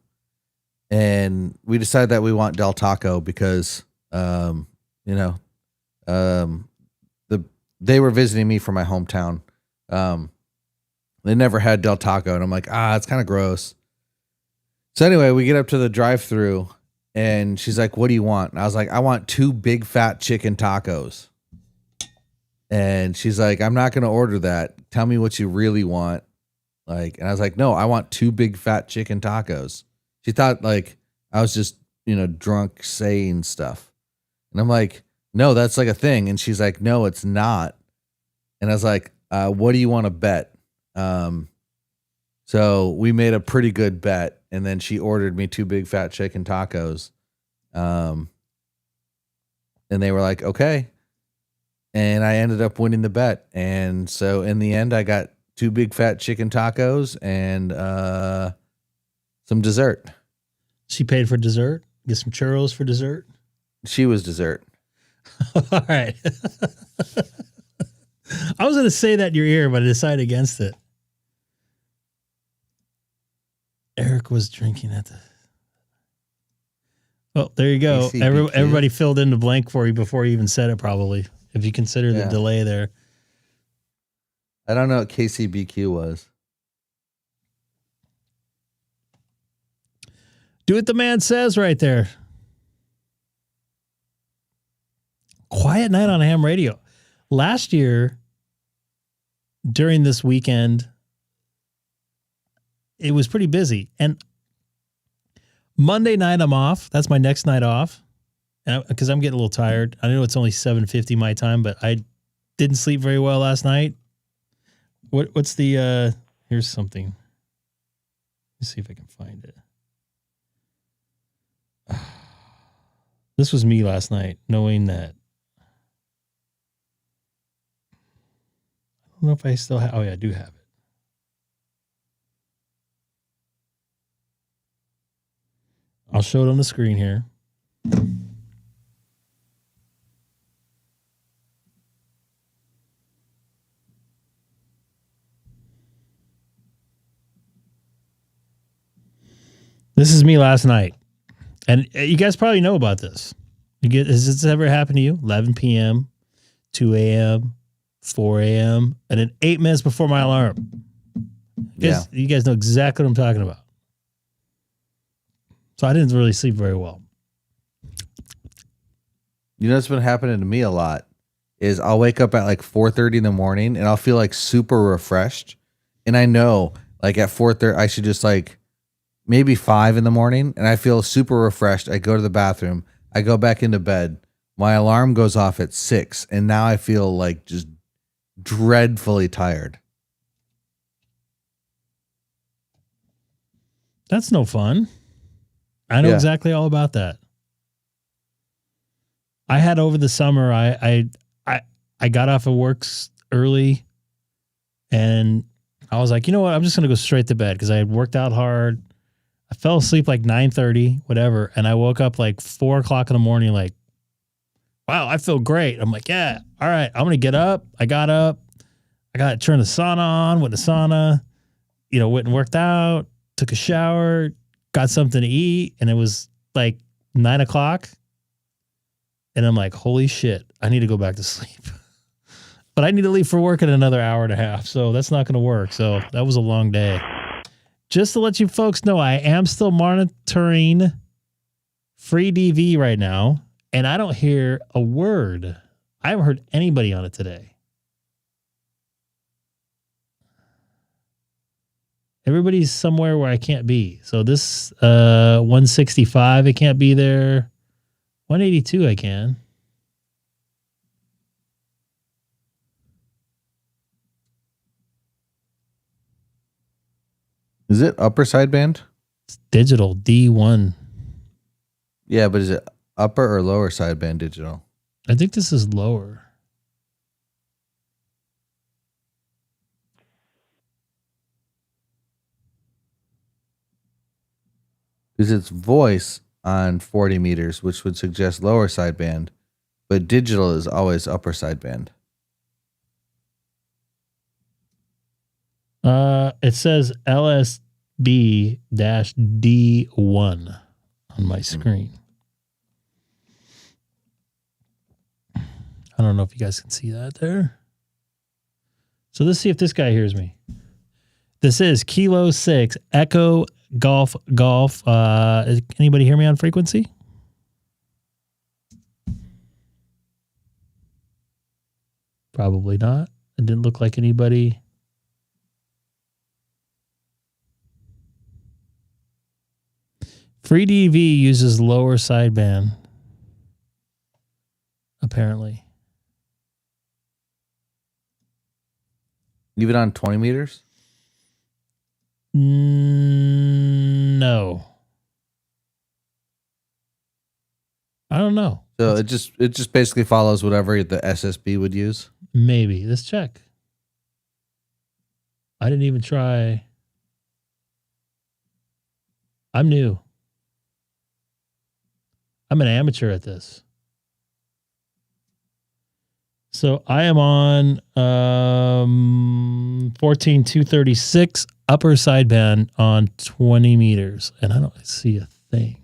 And we decided that we want Del Taco because, they were visiting me from my hometown. They never had Del Taco, and I'm like, it's kind of gross. So anyway, we get up to the drive-thru, and she's like, "What do you want?" And I was like, "I want 2 big fat chicken tacos." And she's like, "I'm not going to order that. Tell me what you really want." And I was like, "No, I want 2 big fat chicken tacos." She thought like I was just, drunk saying stuff. And I'm like, "No, that's like a thing." And she's like, "No, it's not." And I was like, "What do you want to bet?" So we made a pretty good bet, and then she ordered me 2 big fat chicken tacos. And they were like, "Okay." And I ended up winning the bet. And so in the end, I got 2 big fat chicken tacos and some dessert. She paid for dessert? Get some churros for dessert? She was dessert. All right. I was going to say that in your ear, but I decided against it. Eric was drinking at the... Well, there you go. Everybody filled in the blank for you before you even said it, probably, if you consider the delay there. I don't know what KCBQ was. Do what the man says right there. Quiet night on ham radio. Last year, during this weekend, it was pretty busy. And Monday night, I'm off. That's my next night off. Because I'm getting a little tired. I know it's only 7:50 my time, but I didn't sleep very well last night. What's the... here's something. Let me see if I can find it. This was me last night, knowing that... I don't know if I still have... Oh, yeah, I do have it. I'll show it on the screen here. This is me last night. And you guys probably know about this. Has this ever happened to you? 11 p.m., 2 a.m., 4 a.m., and then 8 minutes before my alarm. You guys know exactly what I'm talking about. So I didn't really sleep very well. You know what's been happening to me a lot is I'll wake up at like 4:30 in the morning and I'll feel like super refreshed. And I know like at 4:30 I should just like maybe 5 in the morning, and I feel super refreshed. I go to the bathroom. I go back into bed. My alarm goes off at 6, and now I feel like just dreadfully tired. That's no fun. I know exactly all about that. I had over the summer, I got off of work early, and I was like, you know what? I'm just going to go straight to bed because I had worked out hard. I fell asleep like 9:30, whatever. And I woke up like 4 o'clock in the morning, like, wow, I feel great. I'm like, yeah, all right, I'm going to get up. I got up. I got to turn the sauna on, went to sauna, went and worked out, took a shower, got something to eat. And it was like 9 o'clock. And I'm like, holy shit, I need to go back to sleep. But I need to leave for work in another hour and a half. So that's not going to work. So that was a long day. Just to let you folks know, I am still monitoring free DV right now, and I don't hear a word. I haven't heard anybody on it today. Everybody's somewhere where I can't be. So this 165, I can't be there. 182, I can. Is it upper sideband? It's digital, D1. Yeah, but is it upper or lower sideband digital? I think this is lower. Because it's voice on 40 meters, which would suggest lower sideband, but digital is always upper sideband. It says LSB-D1 on my screen. I don't know if you guys can see that there. So let's see if this guy hears me. This is Kilo 6 Echo Golf Golf. Anybody hear me on frequency? Probably not. It didn't look like anybody. Free DV uses lower sideband, apparently. Even on 20 meters? No. I don't know. So it just basically follows whatever the SSB would use. Maybe. Let's check. I didn't even try. I'm new. I'm an amateur at this. So I am on 14236 upper sideband on 20 meters, and I don't see a thing.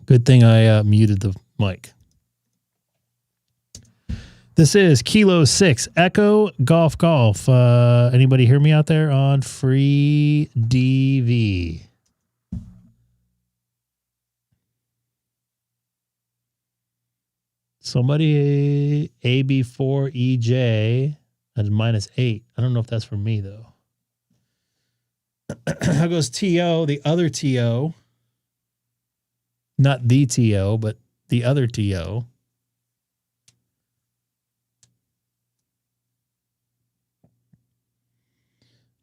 Good thing I muted the mic. This is Kilo 6 Echo Golf Golf. Anybody hear me out there on free DV? Somebody AB4EJ at -8. I don't know if that's for me though. How goes TO, the other TO? Not the TO, but the other TO.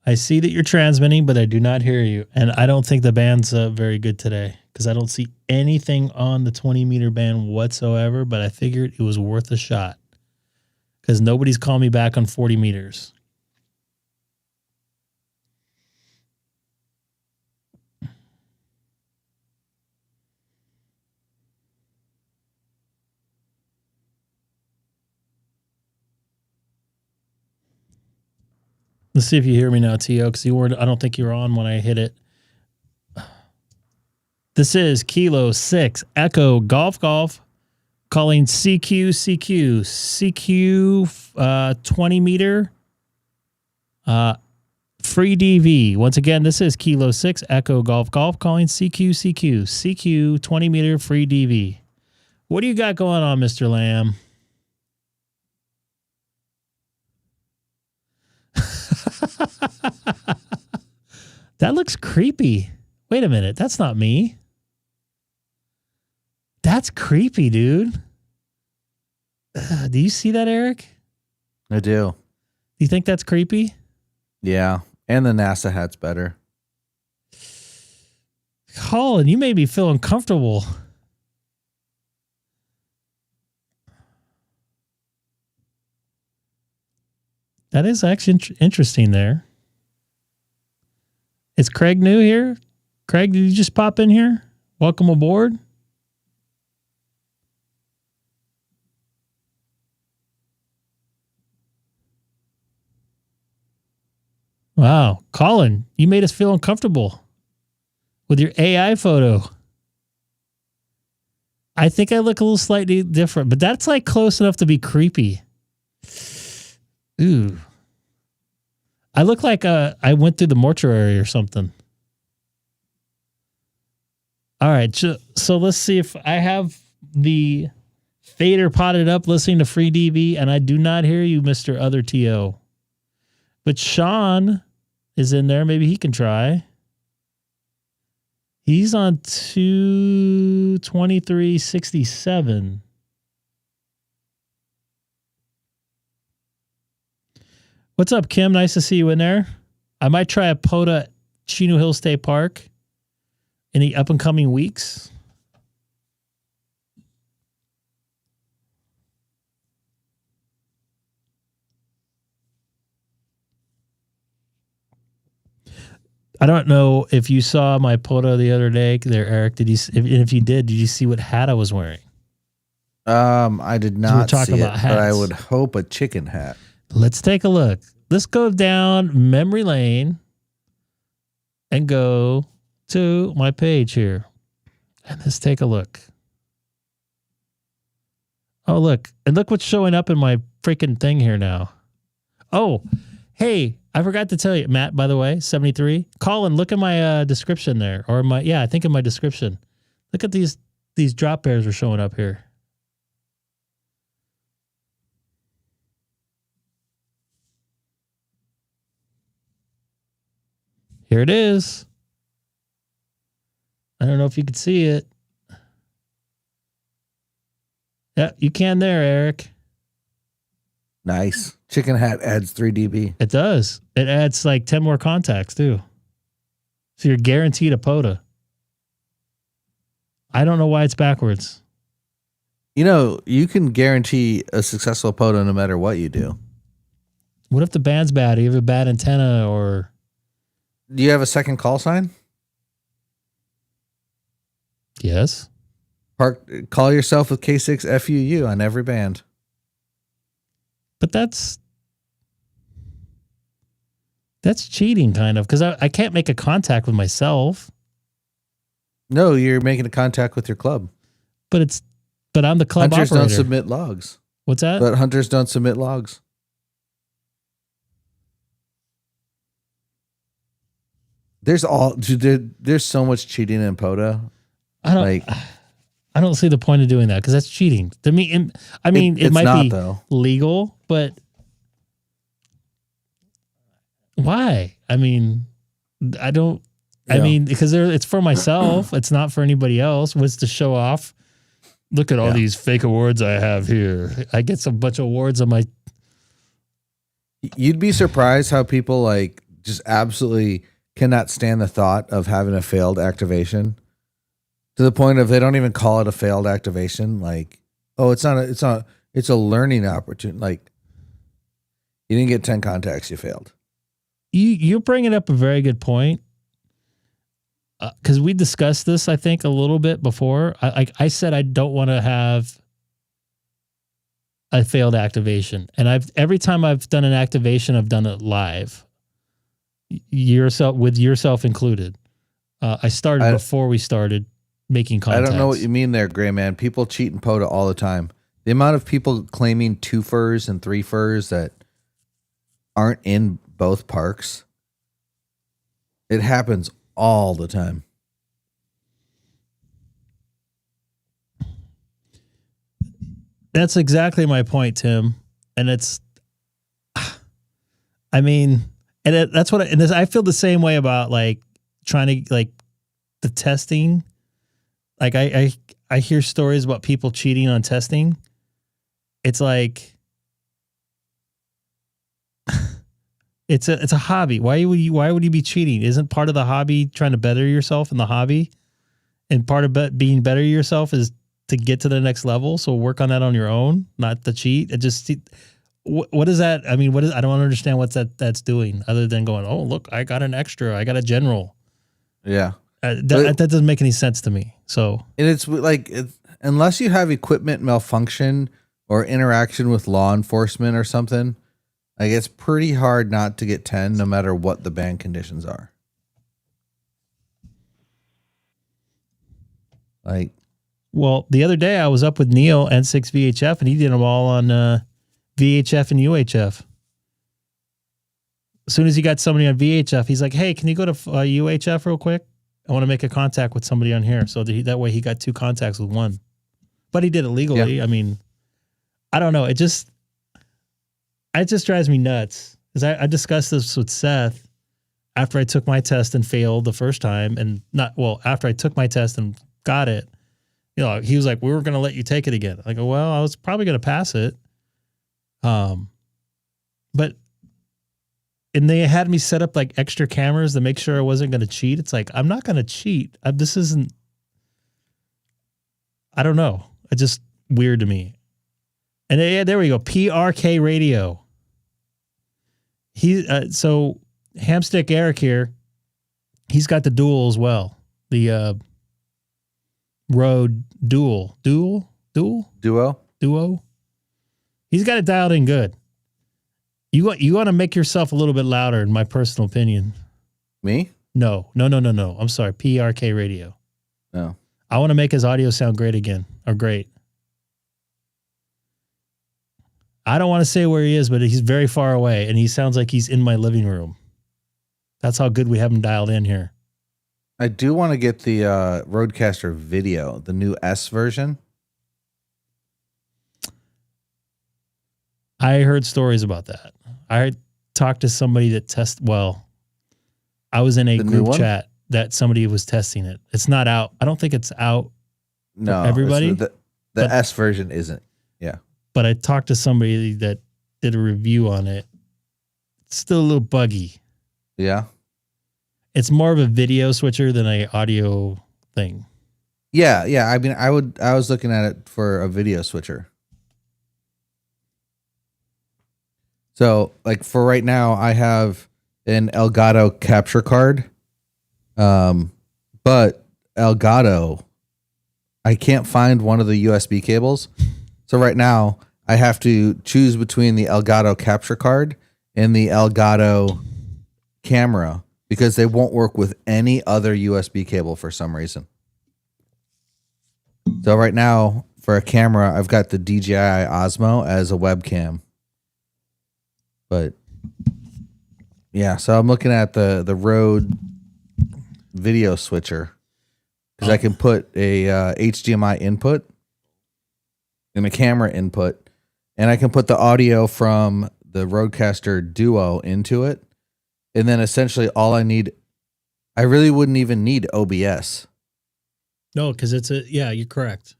I see that you're transmitting, but I do not hear you. And I don't think the band's very good today because I don't see anything on the 20-meter band whatsoever, but I figured it was worth a shot because nobody's called me back on 40 meters. Let's see if you hear me now, T.O., because I don't think you were on when I hit it. This is Kilo 6 Echo Golf Golf calling CQ 20 meter free DV. Once again, this is Kilo 6 Echo Golf Golf calling CQ 20 meter free DV. What do you got going on, Mr. Lamb? That looks creepy. Wait a minute. That's not me. That's creepy, dude. Do you see that, Eric? I do. Do you think that's creepy? Yeah. And the NASA hat's better. Colin, you made me feel uncomfortable. That is actually interesting there. Is Craig new here? Craig, did you just pop in here? Welcome aboard. Wow. Colin, you made us feel uncomfortable with your AI photo. I think I look a little slightly different, but that's like close enough to be creepy. Ooh. I look like I went through the mortuary or something. All right. So let's see if I have the fader potted up listening to free DV, and I do not hear you, Mr. Other TO. But Sean is in there. Maybe he can try. He's on 223.67. What's up, Kim? Nice to see you in there. I might try a POTA Chino Hill State Park in the up and coming weeks. I don't know if you saw my POTA the other day there, Eric. If you did you see what hat I was wearing? I did not see it, hats. but I would hope a chicken hat. Let's take a look. Let's go down memory lane and go to my page here. And let's take a look. Oh, look. And look what's showing up in my freaking thing here now. Oh, hey, I forgot to tell you, Matt, by the way, 73. Colin, look at my description there. Or I think in my description. Look at these drop pairs are showing up here. Here it is. I don't know if you could see it. Yeah, you can there, Eric. Nice. Chicken Hat adds 3 dB. It does. It adds like 10 more contacts too. So you're guaranteed a POTA. I don't know why it's backwards. You know, you can guarantee a successful POTA no matter what you do. What if the band's bad? You have a bad antenna or... Do you have a second call sign? Yes. Call yourself with K6FUU on every band. But that's cheating kind of, because I can't make a contact with myself. No, you're making a contact with your club. But I'm the club Hunters operator. don't submit logs. What's that? But hunters don't submit logs. There's so much cheating in POTA. I don't see the point of doing that because that's cheating. To me, it might be legal, but why? I mean, I don't. Yeah. I mean, because it's for myself. It's not for anybody else. What's to show off? Look at all these fake awards I have here. I get some bunch of awards on my. You'd be surprised how people like just absolutely cannot stand the thought of having a failed activation, to the point of they don't even call it a failed activation. Like, oh, it's a learning opportunity. Like, you didn't get 10 contacts, you failed. You're bringing up a very good point. Because we discussed this, I think, a little bit before. I said I don't want to have a failed activation, and every time I've done an activation, I've done it live, yourself included. I started before we started making contacts. I don't know what you mean there, Gray Man. People cheat in POTA all the time. The amount of people claiming 2 furs and 3 furs that aren't in both parks, it happens all the time. That's exactly my point, Tim. And it's, I mean, and that's what I feel the same way about like trying to like the testing. Like I hear stories about people cheating on testing. It's like, it's a hobby. Why would you be cheating? Isn't part of the hobby trying to better yourself in the hobby? And part of being better yourself is to get to the next level. So work on that on your own, not to cheat. It just, what is that? I mean, I don't understand what that's doing other than going, oh, look, I got an extra. I got a general. Yeah. That doesn't make any sense to me. So, and it's like, unless you have equipment malfunction or interaction with law enforcement or something, like it's pretty hard not to get 10 no matter what the ban conditions are. Like, well, the other day I was up with Neil and 6 VHF and he did them all on VHF and UHF. As soon as he got somebody on VHF, he's like, hey, can you go to UHF real quick? I want to make a contact with somebody on here. So that way he got 2 contacts with one. But he did it legally. Yeah. I mean, I don't know. It just drives me nuts. Because I discussed this with Seth after I took my test and failed the first time. And after I took my test and got it, you know, he was like, we were going to let you take it again. I go, well, I was probably going to pass it. But, and they had me set up like extra cameras to make sure I wasn't going to cheat. It's like, I'm not going to cheat. I don't know. It's just weird to me. And yeah, there we go. PRK radio. So Hamstick Eric here, he's got the dual as well. The Rode Duo. He's got it dialed in good. You want to make yourself a little bit louder, in my personal opinion. Me? No. I'm sorry. PRK radio. No. I want to make his audio sound great again, or great. I don't want to say where he is, but he's very far away, and he sounds like he's in my living room. That's how good we have him dialed in here. I do want to get the Rodecaster video, the new S version. I heard stories about that. I talked to somebody that I was in a group chat that somebody was testing it. It's not out. I don't think it's out for everybody. The S version isn't. Yeah. But I talked to somebody that did a review on it. It's still a little buggy. Yeah. It's more of a video switcher than a audio thing. Yeah, yeah. I mean, I was looking at it for a video switcher. So, like for right now, I have an Elgato capture card. But Elgato, I can't find one of the USB cables. So right now, I have to choose between the Elgato capture card and the Elgato camera because they won't work with any other USB cable for some reason. So right now, for a camera, I've got the DJI Osmo as a webcam. But yeah, so I'm looking at the Rode video switcher because I can put a HDMI input and a camera input, and I can put the audio from the Rodecaster Duo into it, and then essentially all I need, I really wouldn't even need OBS. No, because you're correct.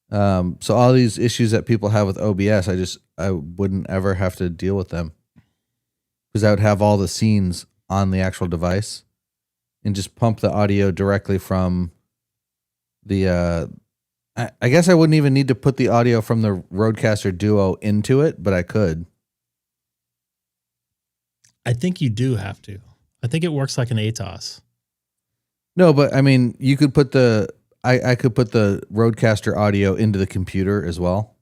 So all these issues that people have with OBS, I wouldn't ever have to deal with them because I would have all the scenes on the actual device and just pump the audio directly from the, I guess I wouldn't even need to put the audio from the Rodecaster Duo into it, but I could. I think you do have to. I think it works like an ATOS. No, but I mean, you could put I could put the Rodecaster audio into the computer as well.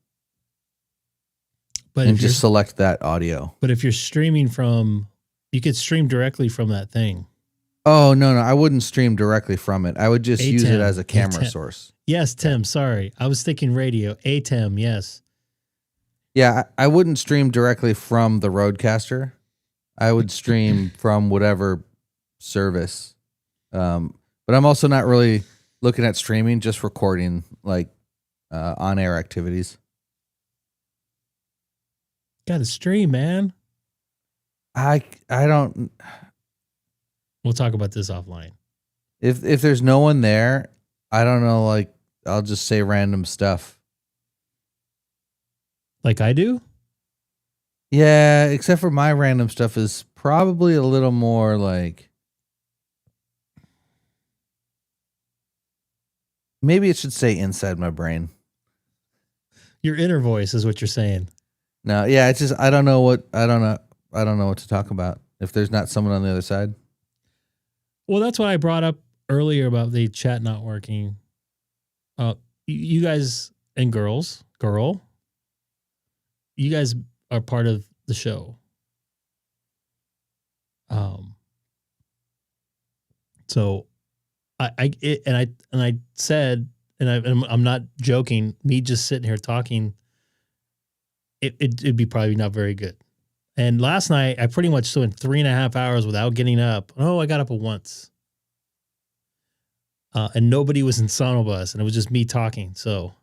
But and just select that audio. But if you're streaming you could stream directly from that thing. Oh, no, I wouldn't stream directly from it. I would just use it as a camera source. Yes, Tim, sorry. I was thinking radio. ATEM, yes. Yeah, I wouldn't stream directly from the Rodecaster. I would stream from whatever service. But I'm also not really looking at streaming, just recording like on-air activities. Got to stream, man. I don't. We'll talk about this offline. If there's no one there, I don't know. Like I'll just say random stuff. Like I do? Yeah, except for my random stuff is probably a little more like. Maybe it should say inside my brain. Your inner voice is what you're saying. No, yeah, it's just I don't know what to talk about if there's not someone on the other side. Well, that's what I brought up earlier about the chat not working. You guys and girl, you guys are part of the show. So I said, and I'm not joking, me just sitting here talking, it'd be probably not very good. And last night I pretty much spent 3.5 hours without getting up. Oh, I got up once. And nobody was in Sonobus, and it was just me talking. So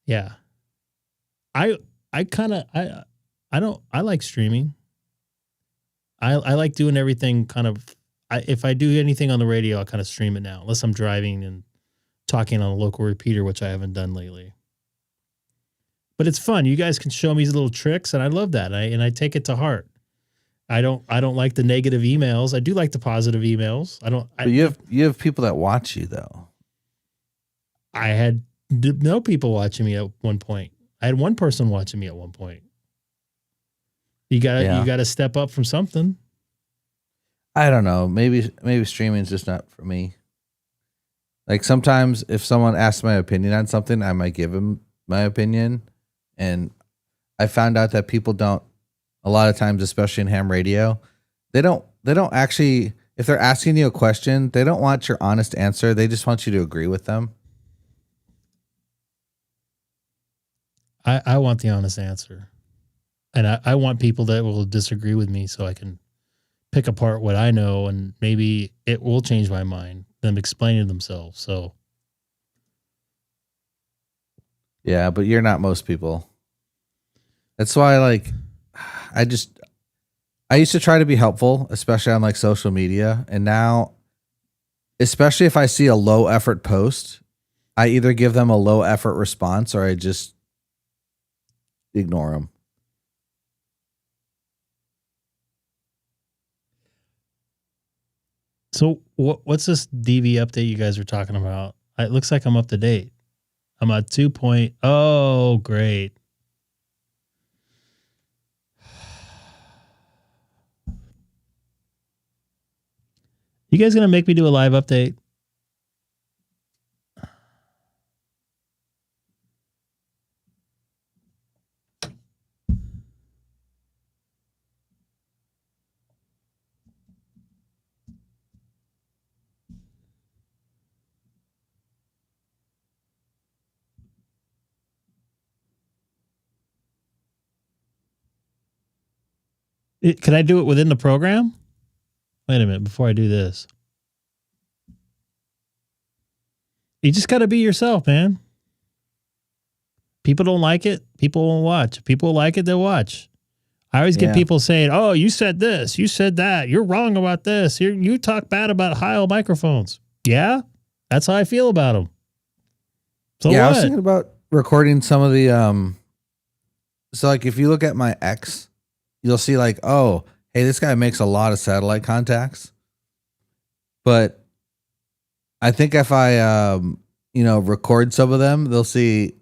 yeah. I like streaming. I like doing everything kind of. If I do anything on the radio, I kind of stream it now, unless I'm driving and talking on a local repeater, which I haven't done lately. But it's fun. You guys can show me these little tricks, and I love that. I take it to heart. I don't like the negative emails. I do like the positive emails. But you have people that watch you though. I had no people watching me at one point. I had one person watching me at one point. You gotta step up from something. I don't know. Maybe streaming is just not for me. Like sometimes if someone asks my opinion on something, I might give them my opinion. And I found out that people don't, a lot of times, especially in ham radio, they don't actually, if they're asking you a question, they don't want your honest answer. They just want you to agree with them. I want the honest answer. And I want people that will disagree with me so I can pick apart what I know, and maybe it will change my mind, them explaining themselves. So, yeah, but you're not most people. That's why, like, I used to try to be helpful, especially on like social media. And now, especially if I see a low effort post, I either give them a low effort response or I just ignore them. so what's this DV update you guys are talking about? It looks like I'm up to date. I'm at 2. Oh, great. You guys gonna make me do a live update? Can I do it within the program? Wait a minute before I do this. You just got to be yourself, man. People don't like it. People won't watch. People like it. They'll watch. I always get people saying, "Oh, you said this. You said that. You're wrong about this. You talk bad about Heil microphones." Yeah, that's how I feel about them. So yeah, what? I was thinking about recording some of the So like if you look at my X, you'll see like, oh, hey, this guy makes a lot of satellite contacts. But I think if I record some of them, they'll see,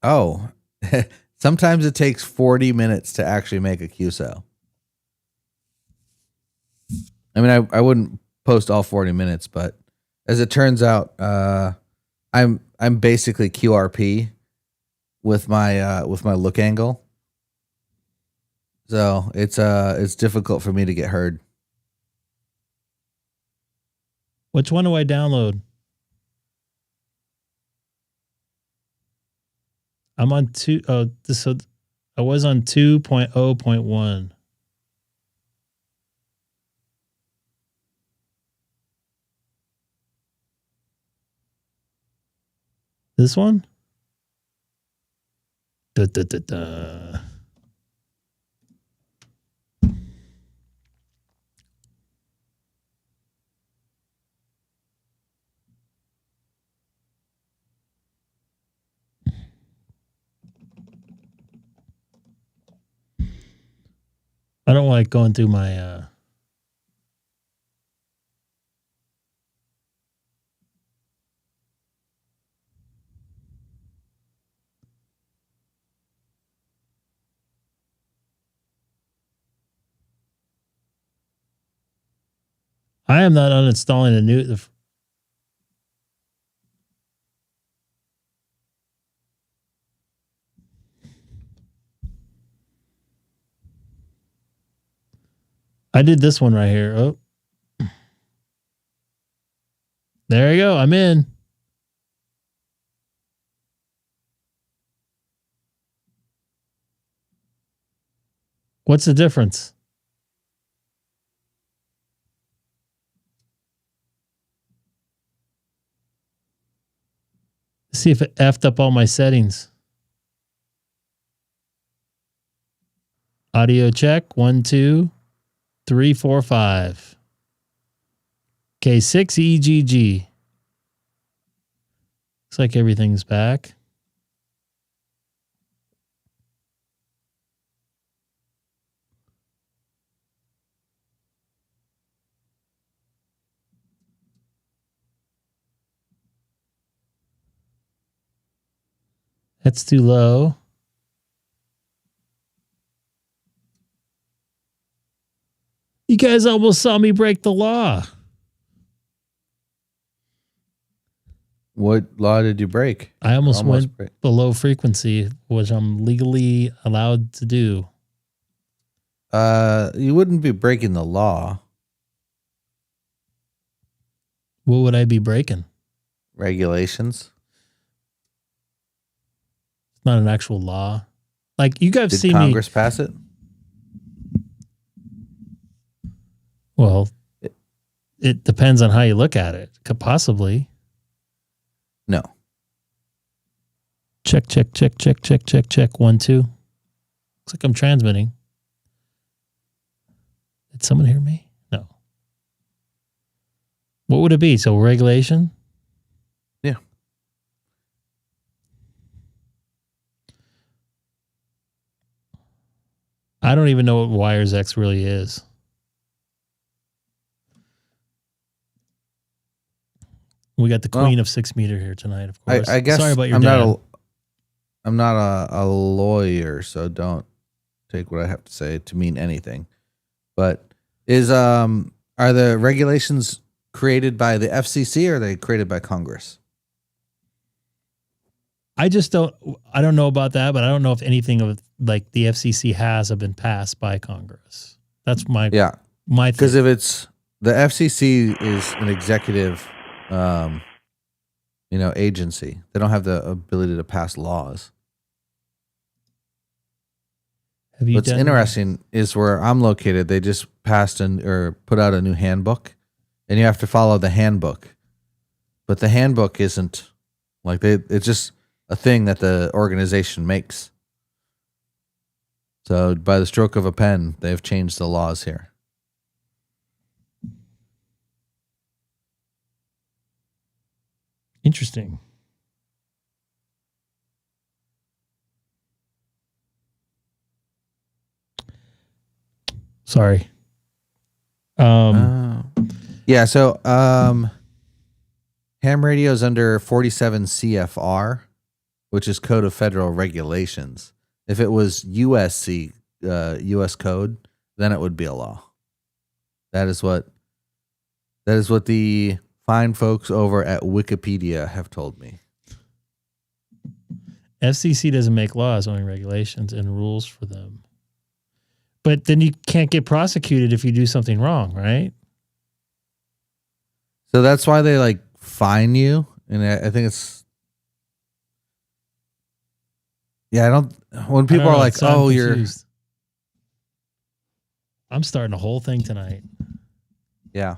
oh, sometimes it takes 40 minutes to actually make a QSO. I mean, I wouldn't post all 40 minutes, but as it turns out, I'm basically QRP with my look angle. So it's difficult for me to get heard. Which one do I download? I'm on 2. Oh, so I was on 2.0.1. This one? Da, da, da, da. I don't like going through my I am not uninstalling a new. I did this one right here. Oh, there you go. I'm in. What's the difference? See if it effed up all my settings. Audio check. 1, 2, 3, 4, 5. K6EGG. Looks like everything's back. That's too low. You guys almost saw me break the law. What law did you break? I almost went below frequency, which I'm legally allowed to do. You wouldn't be breaking the law. What would I be breaking? Regulations. Not an actual law. Like you guys Did see Congress pass it? Well, it depends on how you look at it. Could possibly. No. Check. 1, 2. Looks like I'm transmitting. Did someone hear me? No. What would it be? So regulation? Yeah. I don't even know what Wires X really is. We got the queen of 6 meter here tonight, of course. I guess sorry about your I'm not a lawyer, so don't take what I have to say to mean anything. But are the regulations created by the FCC or are they created by Congress? I don't know about that, but I don't know if anything of like the FCC have been passed by Congress. That's my Because if it's the FCC is an executive agency. They don't have the ability to pass laws. What's interesting is where I'm located, they just passed or put out a new handbook, and you have to follow the handbook. But the handbook isn't like it's just a thing that the organization makes. So by the stroke of a pen, they've changed the laws here. Interesting. Sorry. Yeah, so ham radio is under 47 CFR, which is Code of Federal Regulations. If it was USC, US code, then it would be a law. That is what the fine folks over at Wikipedia have told me. FCC doesn't make laws, only regulations and rules for them. But then you can't get prosecuted if you do something wrong, right? So that's why they fine you, and I think it's when people are like, "Oh, confused. I'm starting a whole thing tonight." Yeah.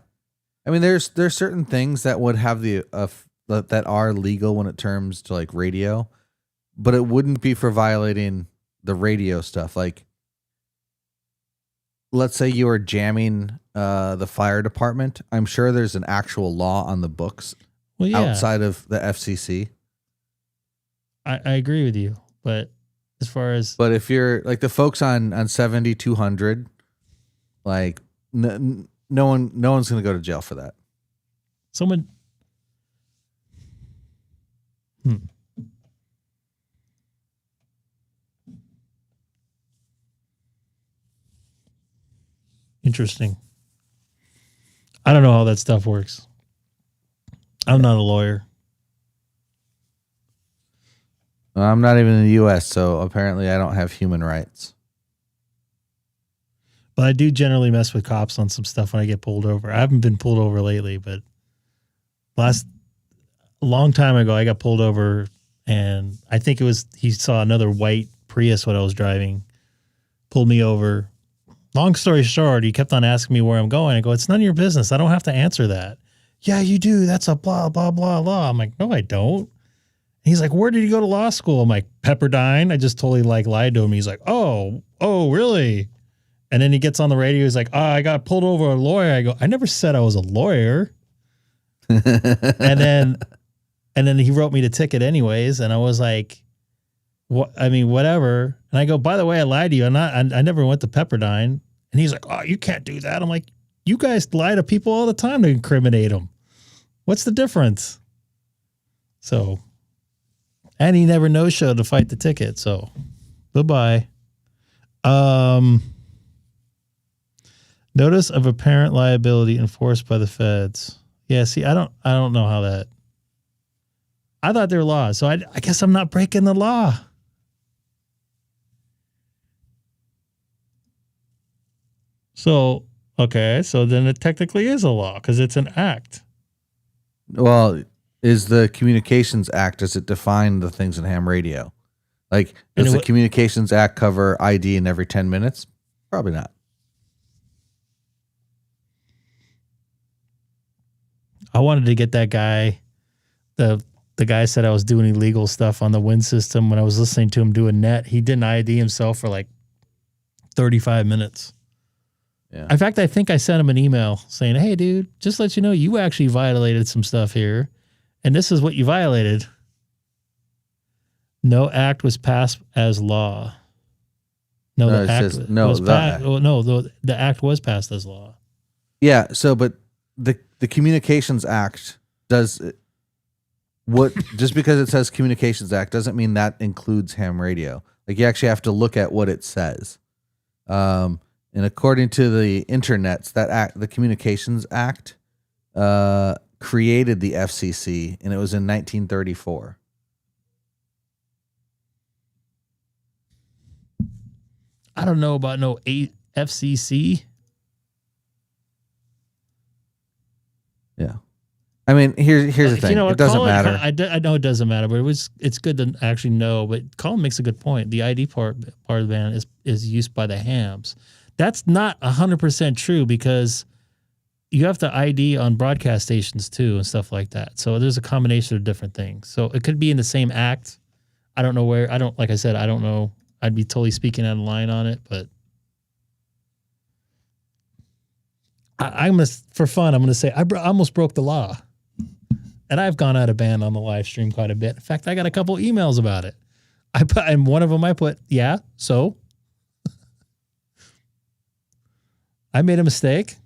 I mean, there's certain things that would have that are legal when it comes to radio, but it wouldn't be for violating the radio stuff. Like, let's say you were jamming the fire department. I'm sure there's an actual law on the books outside of the FCC. I agree with you, but as far as if you're like the folks on 7200, no one's going to go to jail for that. Someone. Interesting. I don't know how that stuff works. I'm not a lawyer. I'm not even in the U.S., so apparently I don't have human rights. But I do generally mess with cops on some stuff when I get pulled over. I haven't been pulled over lately, but a long time ago I got pulled over, and I think he saw another white Prius when I was driving, pulled me over. Long story short, he kept on asking me where I'm going. I go, it's none of your business. I don't have to answer that. Yeah, you do. That's a blah, blah, blah, blah. I'm like, no, I don't. He's like, where did you go to law school? I'm like, Pepperdine. I just totally lied to him. He's like, oh, really? And then he gets on the radio. He's like, I got pulled over a lawyer. I go, I never said I was a lawyer. and then he wrote me the ticket anyways. And I was like, whatever. And I go, by the way, I lied to you. I never went to Pepperdine. And he's like, oh, you can't do that. I'm like, you guys lie to people all the time to incriminate them. What's the difference? So, and he never no-showed to fight the ticket. So, bye-bye. Notice of apparent liability enforced by the feds. Yeah, see, I don't know how that. I thought they were laws, so I guess I'm not breaking the law. So, okay, so then it technically is a law because it's an act. Well, is the Communications Act, does it define the things in ham radio? Like, does the Communications Act cover ID in every 10 minutes? Probably not. I wanted to get that guy, the guy said I was doing illegal stuff on the Win system when I was listening to him do a net. He didn't ID himself for like 35 minutes. Yeah. In fact, I think I sent him an email saying, hey, dude, just let you know you actually violated some stuff here, and this is what you violated. No act was passed as law. No, the act was passed as law. Yeah, so but the Communications Act does what just because it says Communications Act doesn't mean that includes ham radio. Like, you actually have to look at what it says. And according to the internets, that act, the Communications Act, created the FCC, and it was in 1934. I don't know about no FCC. Yeah. I mean, here's the thing. It doesn't matter. I know it doesn't matter, but it's good to actually know. But Colin makes a good point. The ID part of the band is used by the hams. That's not 100% true, because you have to ID on broadcast stations too and stuff like that. So there's a combination of different things. So it could be in the same act. I don't know where. Like I said, I don't know. I'd be totally speaking out of line on it, but I'm gonna, for fun, I'm gonna say I almost broke the law, and I've gone out of band on the live stream quite a bit. In fact, I got a couple emails about it. And one of them I put, yeah, so I made a mistake.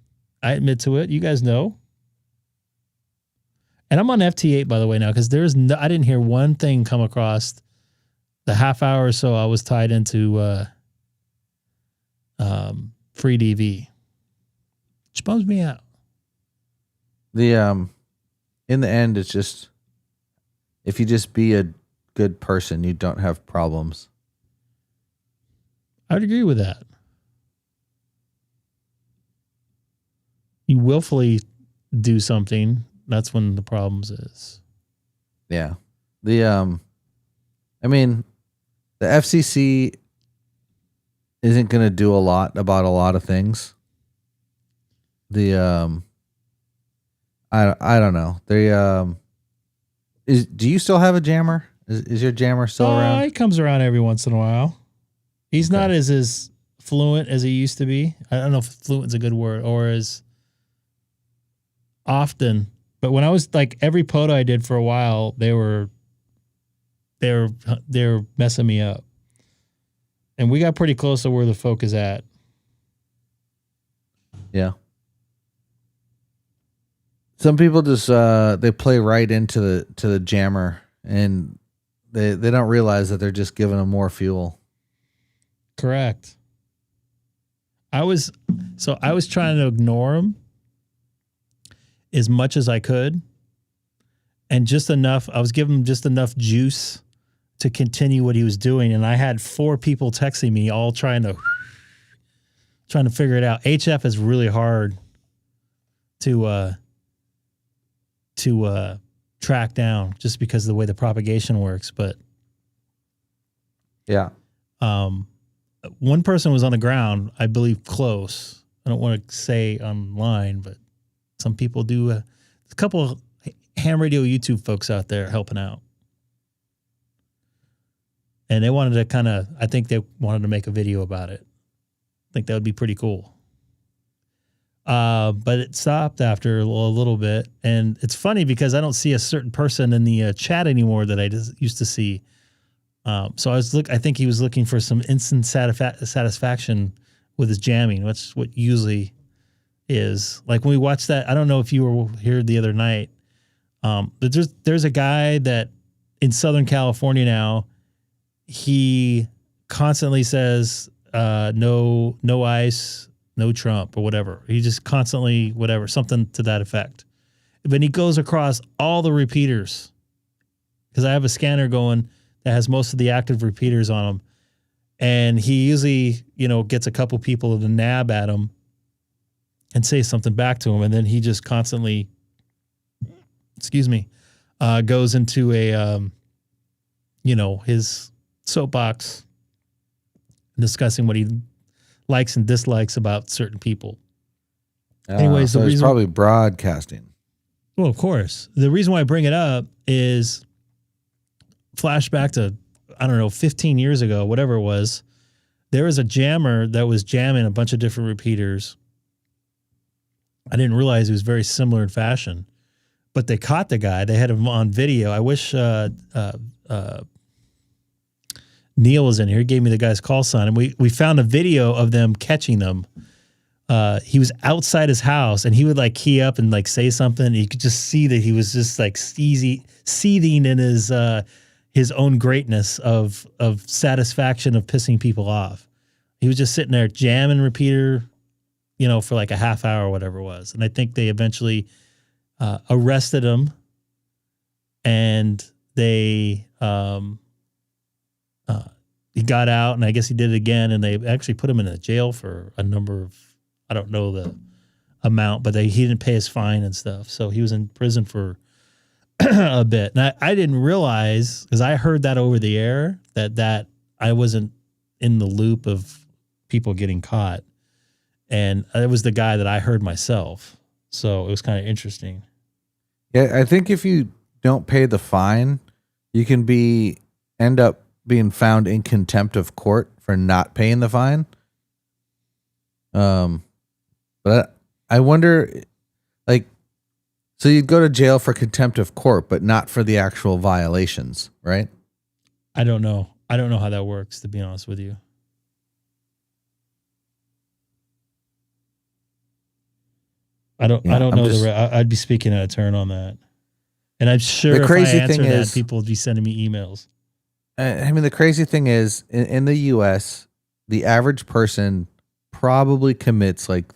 I admit to it. You guys know. And I'm on FT8, by the way, now, because I didn't hear one thing come across the half hour or so I was tied into free DV, which bums me out. In the end, it's just, if you just be a good person, you don't have problems. I'd agree with that. You willfully do something, that's when the problems is. Yeah. I mean, the FCC isn't going to do a lot about a lot of things. I don't know. Do you still have a jammer? Is your jammer still around? He comes around every once in a while. He's not as fluent as he used to be. I don't know if fluent is a good word, or as often. But when I was like, every POTA I did for a while, they were messing me up. And we got pretty close to where the folk is at. Yeah. Some people just they play right into the jammer, and they don't realize that they're just giving them more fuel. Correct. I was trying to ignore him as much as I could, and just enough. I was giving him just enough juice to continue what he was doing, and I had 4 people texting me, all trying to figure it out. HF is really hard to track down, just because of the way the propagation works. But yeah, one person was on the ground, I believe, close. I don't want to say online, but some people do. A couple of ham radio YouTube folks out there helping out. And they wanted to I think they wanted to make a video about it. I think that would be pretty cool. But it stopped after a little bit. And it's funny because I don't see a certain person in the chat anymore that I just used to see. So I think he was looking for some instant satisfaction with his jamming. That's what usually is. Like when we watched that, I don't know if you were here the other night, but there's a guy that in Southern California now, he constantly says, no ICE, no Trump, or whatever. He just constantly, whatever, something to that effect. But he goes across all the repeaters, because I have a scanner going that has most of the active repeaters on them. And he usually, gets a couple people to nab at him and say something back to him. And then he just constantly, goes into a, his soapbox discussing what he likes and dislikes about certain people. Anyways, so the he's reason, probably broadcasting. well, of course, the reason why I bring it up is flashback to, I don't know, 15 years ago, whatever it was. There was a jammer that was jamming a bunch of different repeaters. I didn't realize it was very similar in fashion, but they caught the guy. They had him on video. I wish Neil was in here. He gave me the guy's call sign, and we found a video of them catching them. He was outside his house, and he would like key up and like say something. And you could just see that he was just like seething in his own greatness of satisfaction of pissing people off. He was just sitting there jamming repeater, you know, for like a half hour or whatever it was. And I think they eventually arrested him, and they he got out, and I guess he did it again, and they actually put him in a jail for a number of, I don't know the amount, but he didn't pay his fine and stuff. So he was in prison for a bit. And I didn't realize, because I heard that over the air, that I wasn't in the loop of people getting caught. And it was the guy that I heard myself. So it was kind of interesting. Yeah, I think if you don't pay the fine, you can end up being found in contempt of court for not paying the fine. But I wonder, like, so you'd go to jail for contempt of court, but not for the actual violations, right? I don't know. I don't know how that works, to be honest with you. I don't know. I'd be speaking out of turn on that. And I'm sure the crazy if I answer thing that, is, people would be sending me emails. I mean, the crazy thing is, in the U.S., the average person probably commits like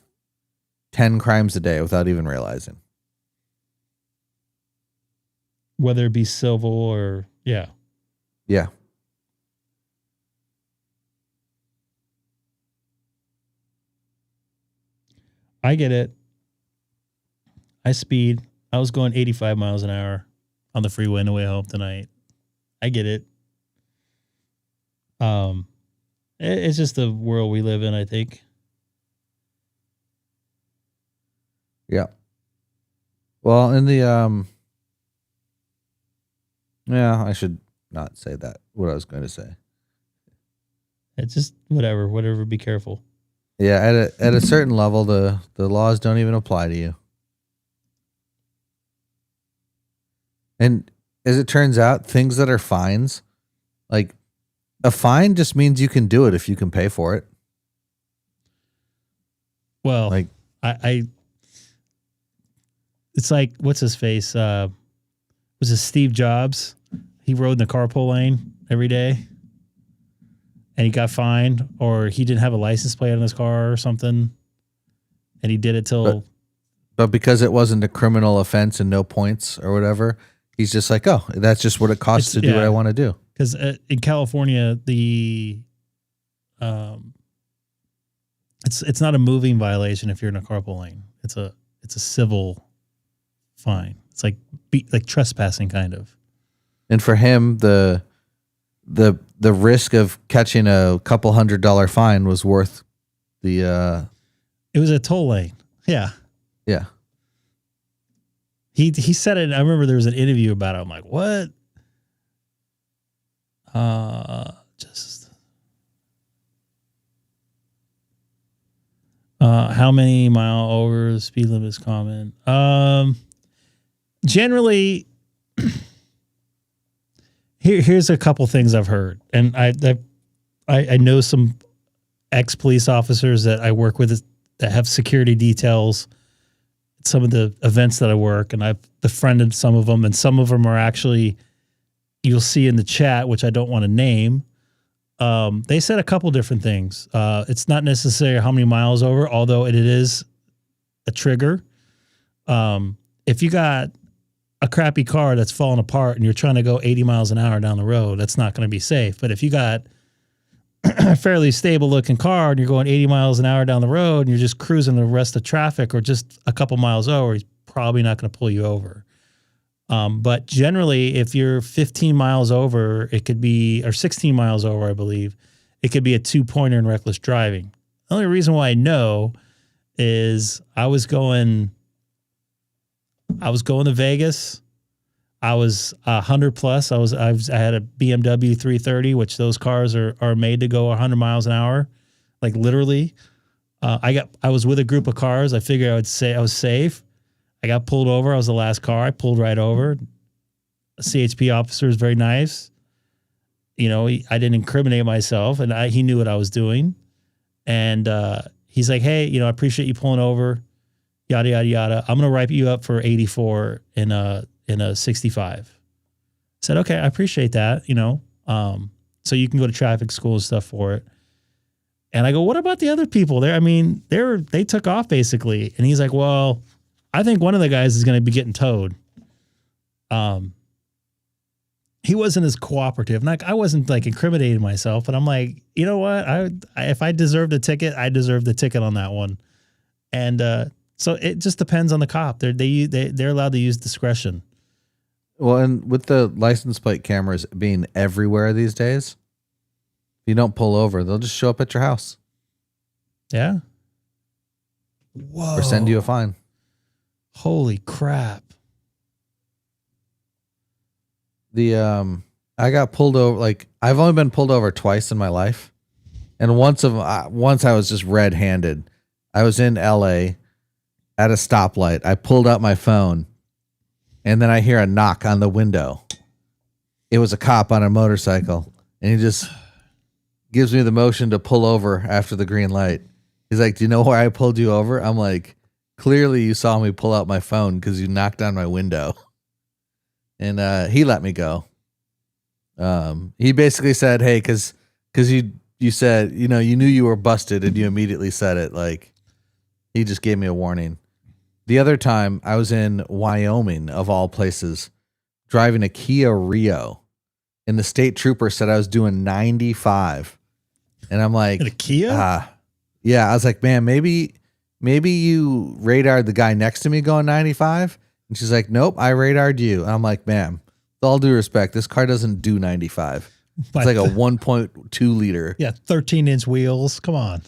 10 crimes a day without even realizing. Whether it be civil or, yeah. Yeah. I get it. I speed. I was going 85 miles an hour on the freeway on the way home tonight. I get it. It's just the world we live in, I think. Yeah. Well, in the yeah, I should not say that. What I was going to say. It's just whatever. Be careful. Yeah, at a certain level, the laws don't even apply to you. And as it turns out, things that are fines, like a fine just means you can do it if you can pay for it. Well, like it's like, what's his face? Was it Steve Jobs? He rode in the carpool lane every day and he got fined, or he didn't have a license plate on his car or something. And he did it till. But because it wasn't a criminal offense and no points or whatever, he's just like, oh, that's just what it costs to do what I want to do. Because in California, it's not a moving violation if you're in a carpool lane. It's a civil fine. It's like trespassing, kind of. And for him, the risk of catching a couple $100 fine was worth the. It was a toll lane. Yeah. Yeah. He said it. I remember there was an interview about it. I'm like, what? How many mile over the speed limit is common? Generally, here's a couple things I've heard, and I know some ex-police officers that I work with that have security details at some of the events that I work, and I've befriended some of them, and some of them are actually, you'll see in the chat, which I don't want to name. They said a couple different things. It's not necessarily how many miles over, although it is a trigger. If you got a crappy car that's falling apart and you're trying to go 80 miles an hour down the road, that's not going to be safe. But if you got a fairly stable looking car and you're going 80 miles an hour down the road and you're just cruising the rest of traffic or just a couple miles over, he's probably not going to pull you over. But generally, if you're 15 miles over, it could be, or 16 miles over, I believe, it could be a 2-pointer in reckless driving. The only reason why I know is I was going to Vegas. I was 100 plus. I had a BMW 330, which those cars are made to go 100 miles an hour, like literally. I was with a group of cars. I figured I would say I was safe. I got pulled over. I was the last car. I pulled right over. A CHP officer was very nice. You know, I didn't incriminate myself, and he knew what I was doing. And he's like, "Hey, you know, I appreciate you pulling over. Yada yada yada. I'm gonna write you up for 84 in a 65." I said, "Okay, I appreciate that. You know, so you can go to traffic school and stuff for it." And I go, "What about the other people there? I mean, they took off basically." And he's like, "Well, I think one of the guys is going to be getting towed." He wasn't as cooperative. Like, I wasn't like incriminating myself, but I'm like, you know what? If I deserved a ticket, I deserve the ticket on that one. And so it just depends on the cop. They're allowed to use discretion. Well, and with the license plate cameras being everywhere these days, if you don't pull over, they'll just show up at your house. Yeah. Whoa. Or send you a fine. Holy crap. I got pulled over, like, I've only been pulled over twice in my life. And once I was just red-handed. I was in LA at a stoplight. I pulled out my phone, and then I hear a knock on the window. It was a cop on a motorcycle, and he just gives me the motion to pull over after the green light. He's like, "Do you know why I pulled you over?" I'm like, "Clearly you saw me pull out my phone because you knocked on my window." And he let me go. He basically said, "Hey, because you said, you know, you knew you were busted and you immediately said it." Like, he just gave me a warning. The other time I was in Wyoming, of all places, driving a Kia Rio, and the state trooper said I was doing 95. And I'm like, a Kia? Yeah. I was like, "Man, maybe you radared the guy next to me going 95. And she's like, "Nope, I radared you." And I'm like, "Ma'am, with all due respect, this car doesn't do 95. It's like a 1.2 liter. Yeah, 13-inch wheels. Come on.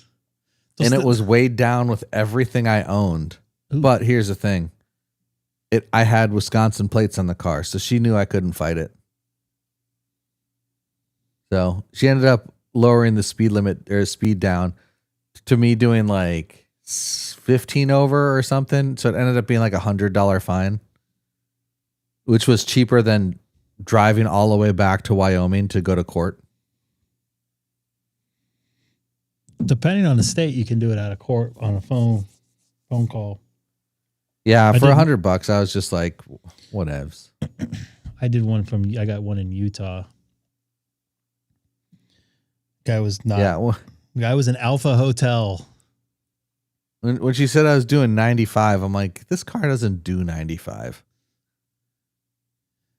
And it was weighed down with everything I owned. Ooh. But here's the thing. I had Wisconsin plates on the car, so she knew I couldn't fight it. So she ended up lowering the speed limit or speed down to me doing like 15 over or something. So it ended up being like $100 fine, which was cheaper than driving all the way back to Wyoming to go to court. Depending on the state, you can do it out of court on a phone call. Yeah, for $100, I was just like, whatevs. I got one in Utah. Guy was not. Yeah, well, guy was in Alpha Hotel. When she said I was doing 95, I'm like, this car doesn't do 95.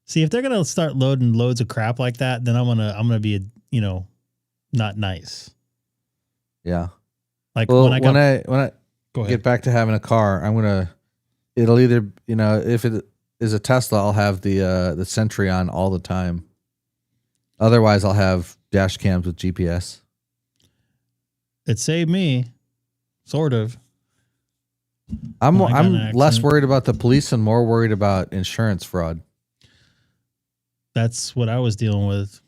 See, if they're gonna start loading loads of crap like that, then I'm gonna be not nice. Yeah. Like, well, when I get back to having a car, it'll either, if it is a Tesla, I'll have the Sentry on all the time. Otherwise, I'll have dash cams with GPS. It saved me, sort of. I'm less worried about the police and more worried about insurance fraud. That's what I was dealing with.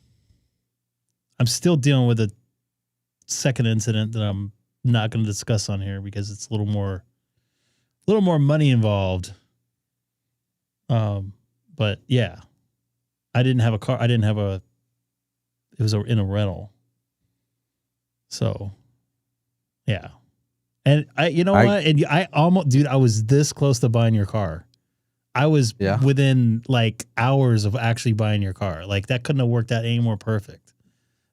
I'm still dealing with a second incident that I'm not going to discuss on here because it's a little more money involved. But yeah, I didn't have a car. It was in a rental. So yeah. And I was this close to buying your car. I was within like hours of actually buying your car. Like, that couldn't have worked out any more perfect,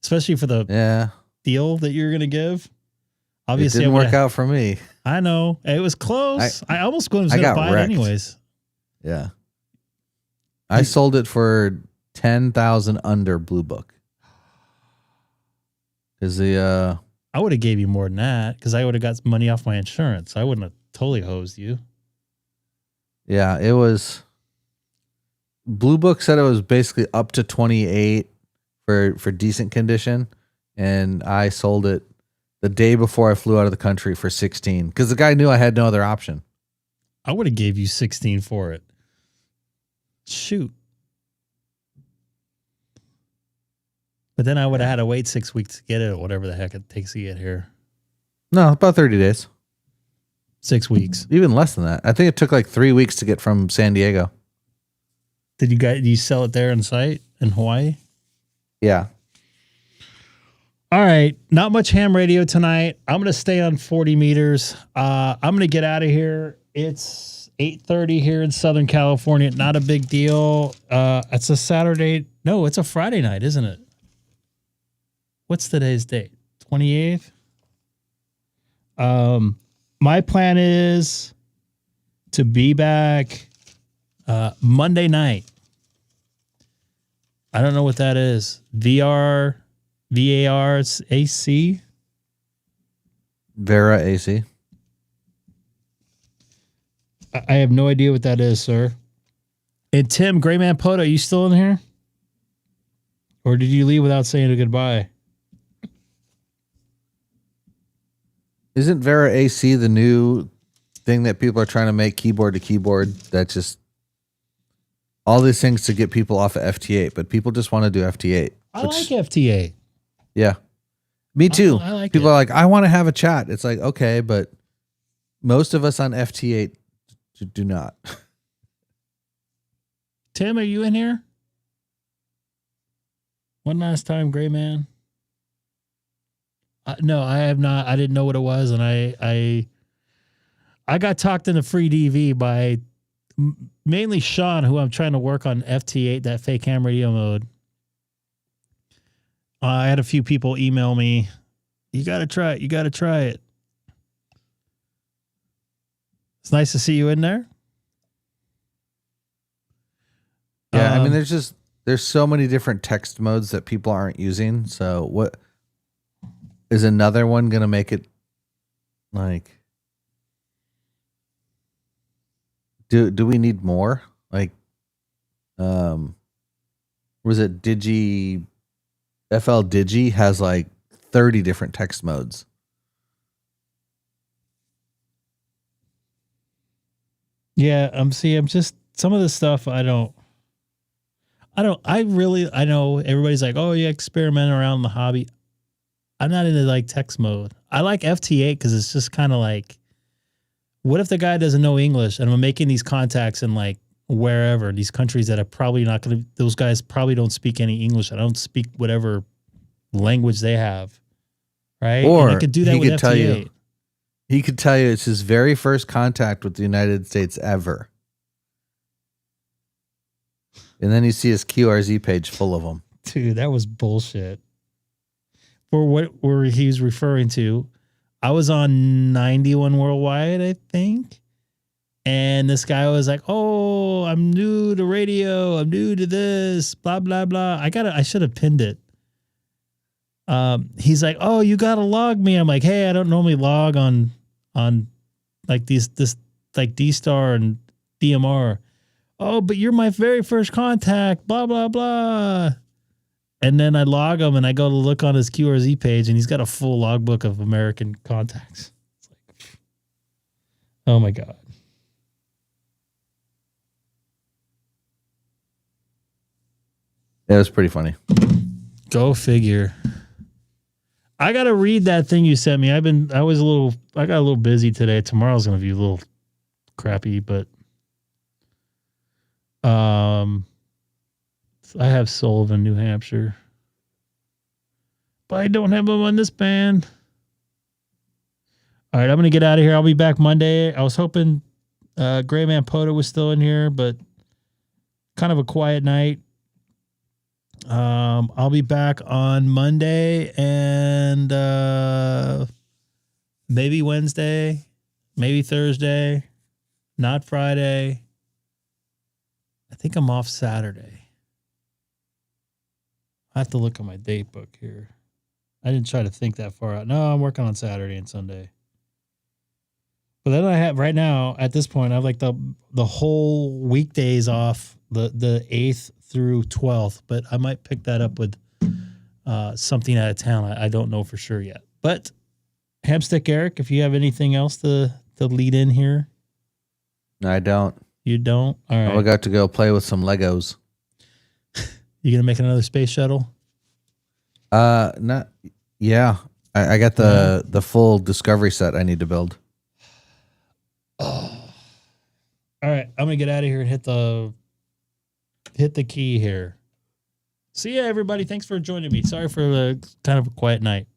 especially for the deal that you're going to give. Obviously, it didn't work out for me. I know it was close. I almost was going to buy it anyways. Yeah. I sold it for $10,000 under Blue Book. I would have gave you more than that because I would have got money off my insurance. I wouldn't have totally hosed you. Yeah, it was Blue Book said it was basically up to 28 for decent condition, and I sold it the day before I flew out of the country for 16 because the guy knew I had no other option. I would have gave you 16 for it. Shoot. But then I would have had to wait 6 weeks to get it, or whatever the heck it takes to get here. No, about 30 days. 6 weeks. Even less than that. I think it took like 3 weeks to get from San Diego. Did you sell it there on site in Hawaii? Yeah. All right. Not much ham radio tonight. I'm going to stay on 40 meters. I'm going to get out of here. It's 8:30 here in Southern California. Not a big deal. It's a Saturday. No, it's a Friday night, isn't it? What's today's date? 28th? My plan is to be back Monday night. I don't know what that is. VAR AC? Vera AC. I have no idea what that is, sir. And Tim, Grayman Poto, are you still in here? Or did you leave without saying a goodbye? Isn't Vera AC the new thing that people are trying to make keyboard to keyboard? That's just all these things to get people off of FT8, but people just want to do FT8. I like FT8. Yeah. Me too. I like people it. are like, I want to have a chat. It's like, okay, but most of us on FT8 do not. Tim, are you in here? One last time, Gray Man. No, I have not. I didn't know what it was, and I got talked into free DV by mainly Sean, who I'm trying to work on FT8, that fake ham radio mode. I had a few people email me, you got to try it. You got to try it. It's nice to see you in there. Yeah, I mean, there's so many different text modes that people aren't using. So what is another one going to make it like, do we need more? Like, was it FL Digi has like 30 different text modes. Yeah, I'm just some of the stuff I know everybody's like, oh, you experiment around the hobby. I'm not into like text mode. I like FT8 because it's just kind of like, what if the guy doesn't know English and I'm making these contacts in like wherever, these countries that are probably not going to, those guys probably don't speak any English. I don't speak whatever language they have. Right. Or and I could do that with FT8. He could tell you it's his very first contact with the United States ever. And then you see his QRZ page full of them. Dude, that was bullshit. For what were he's referring to, I was on 91 Worldwide, I think. And this guy was like, oh, I'm new to radio. I'm new to this, blah, blah, blah. I should have pinned it. He's like, oh, you got to log me. I'm like, hey, I don't normally log on like this like DStar and DMR. Oh, but you're my very first contact, blah, blah, blah. And then I log him and I go to look on his QRZ page and he's got a full logbook of American contacts. It's like, oh my God. Yeah, it was pretty funny. Go figure. I got to read that thing you sent me. I got a little busy today. Tomorrow's going to be a little crappy, but I have Sullivan, New Hampshire, but I don't have him on this band. All right, I'm going to get out of here. I'll be back Monday. I was hoping Gray Man Poto was still in here, but kind of a quiet night. I'll be back on Monday and maybe Wednesday, maybe Thursday, not Friday. I think I'm off Saturday. I have to look at my date book here. I didn't try to think that far out. No, I'm working on Saturday and Sunday. But then I have right now, at this point, I have like the whole weekdays off the 8th through 12th, but I might pick that up with something out of town. I don't know for sure yet. But Hamstick Eric, if you have anything else to lead in here. No, I don't. You don't? All right. I got to go play with some Legos. You going to make another space shuttle? Not. Yeah. I got the full Discovery set I need to build. Oh. All right. I'm going to get out of here and hit the key here. See ya, everybody. Thanks for joining me. Sorry for the kind of a quiet night.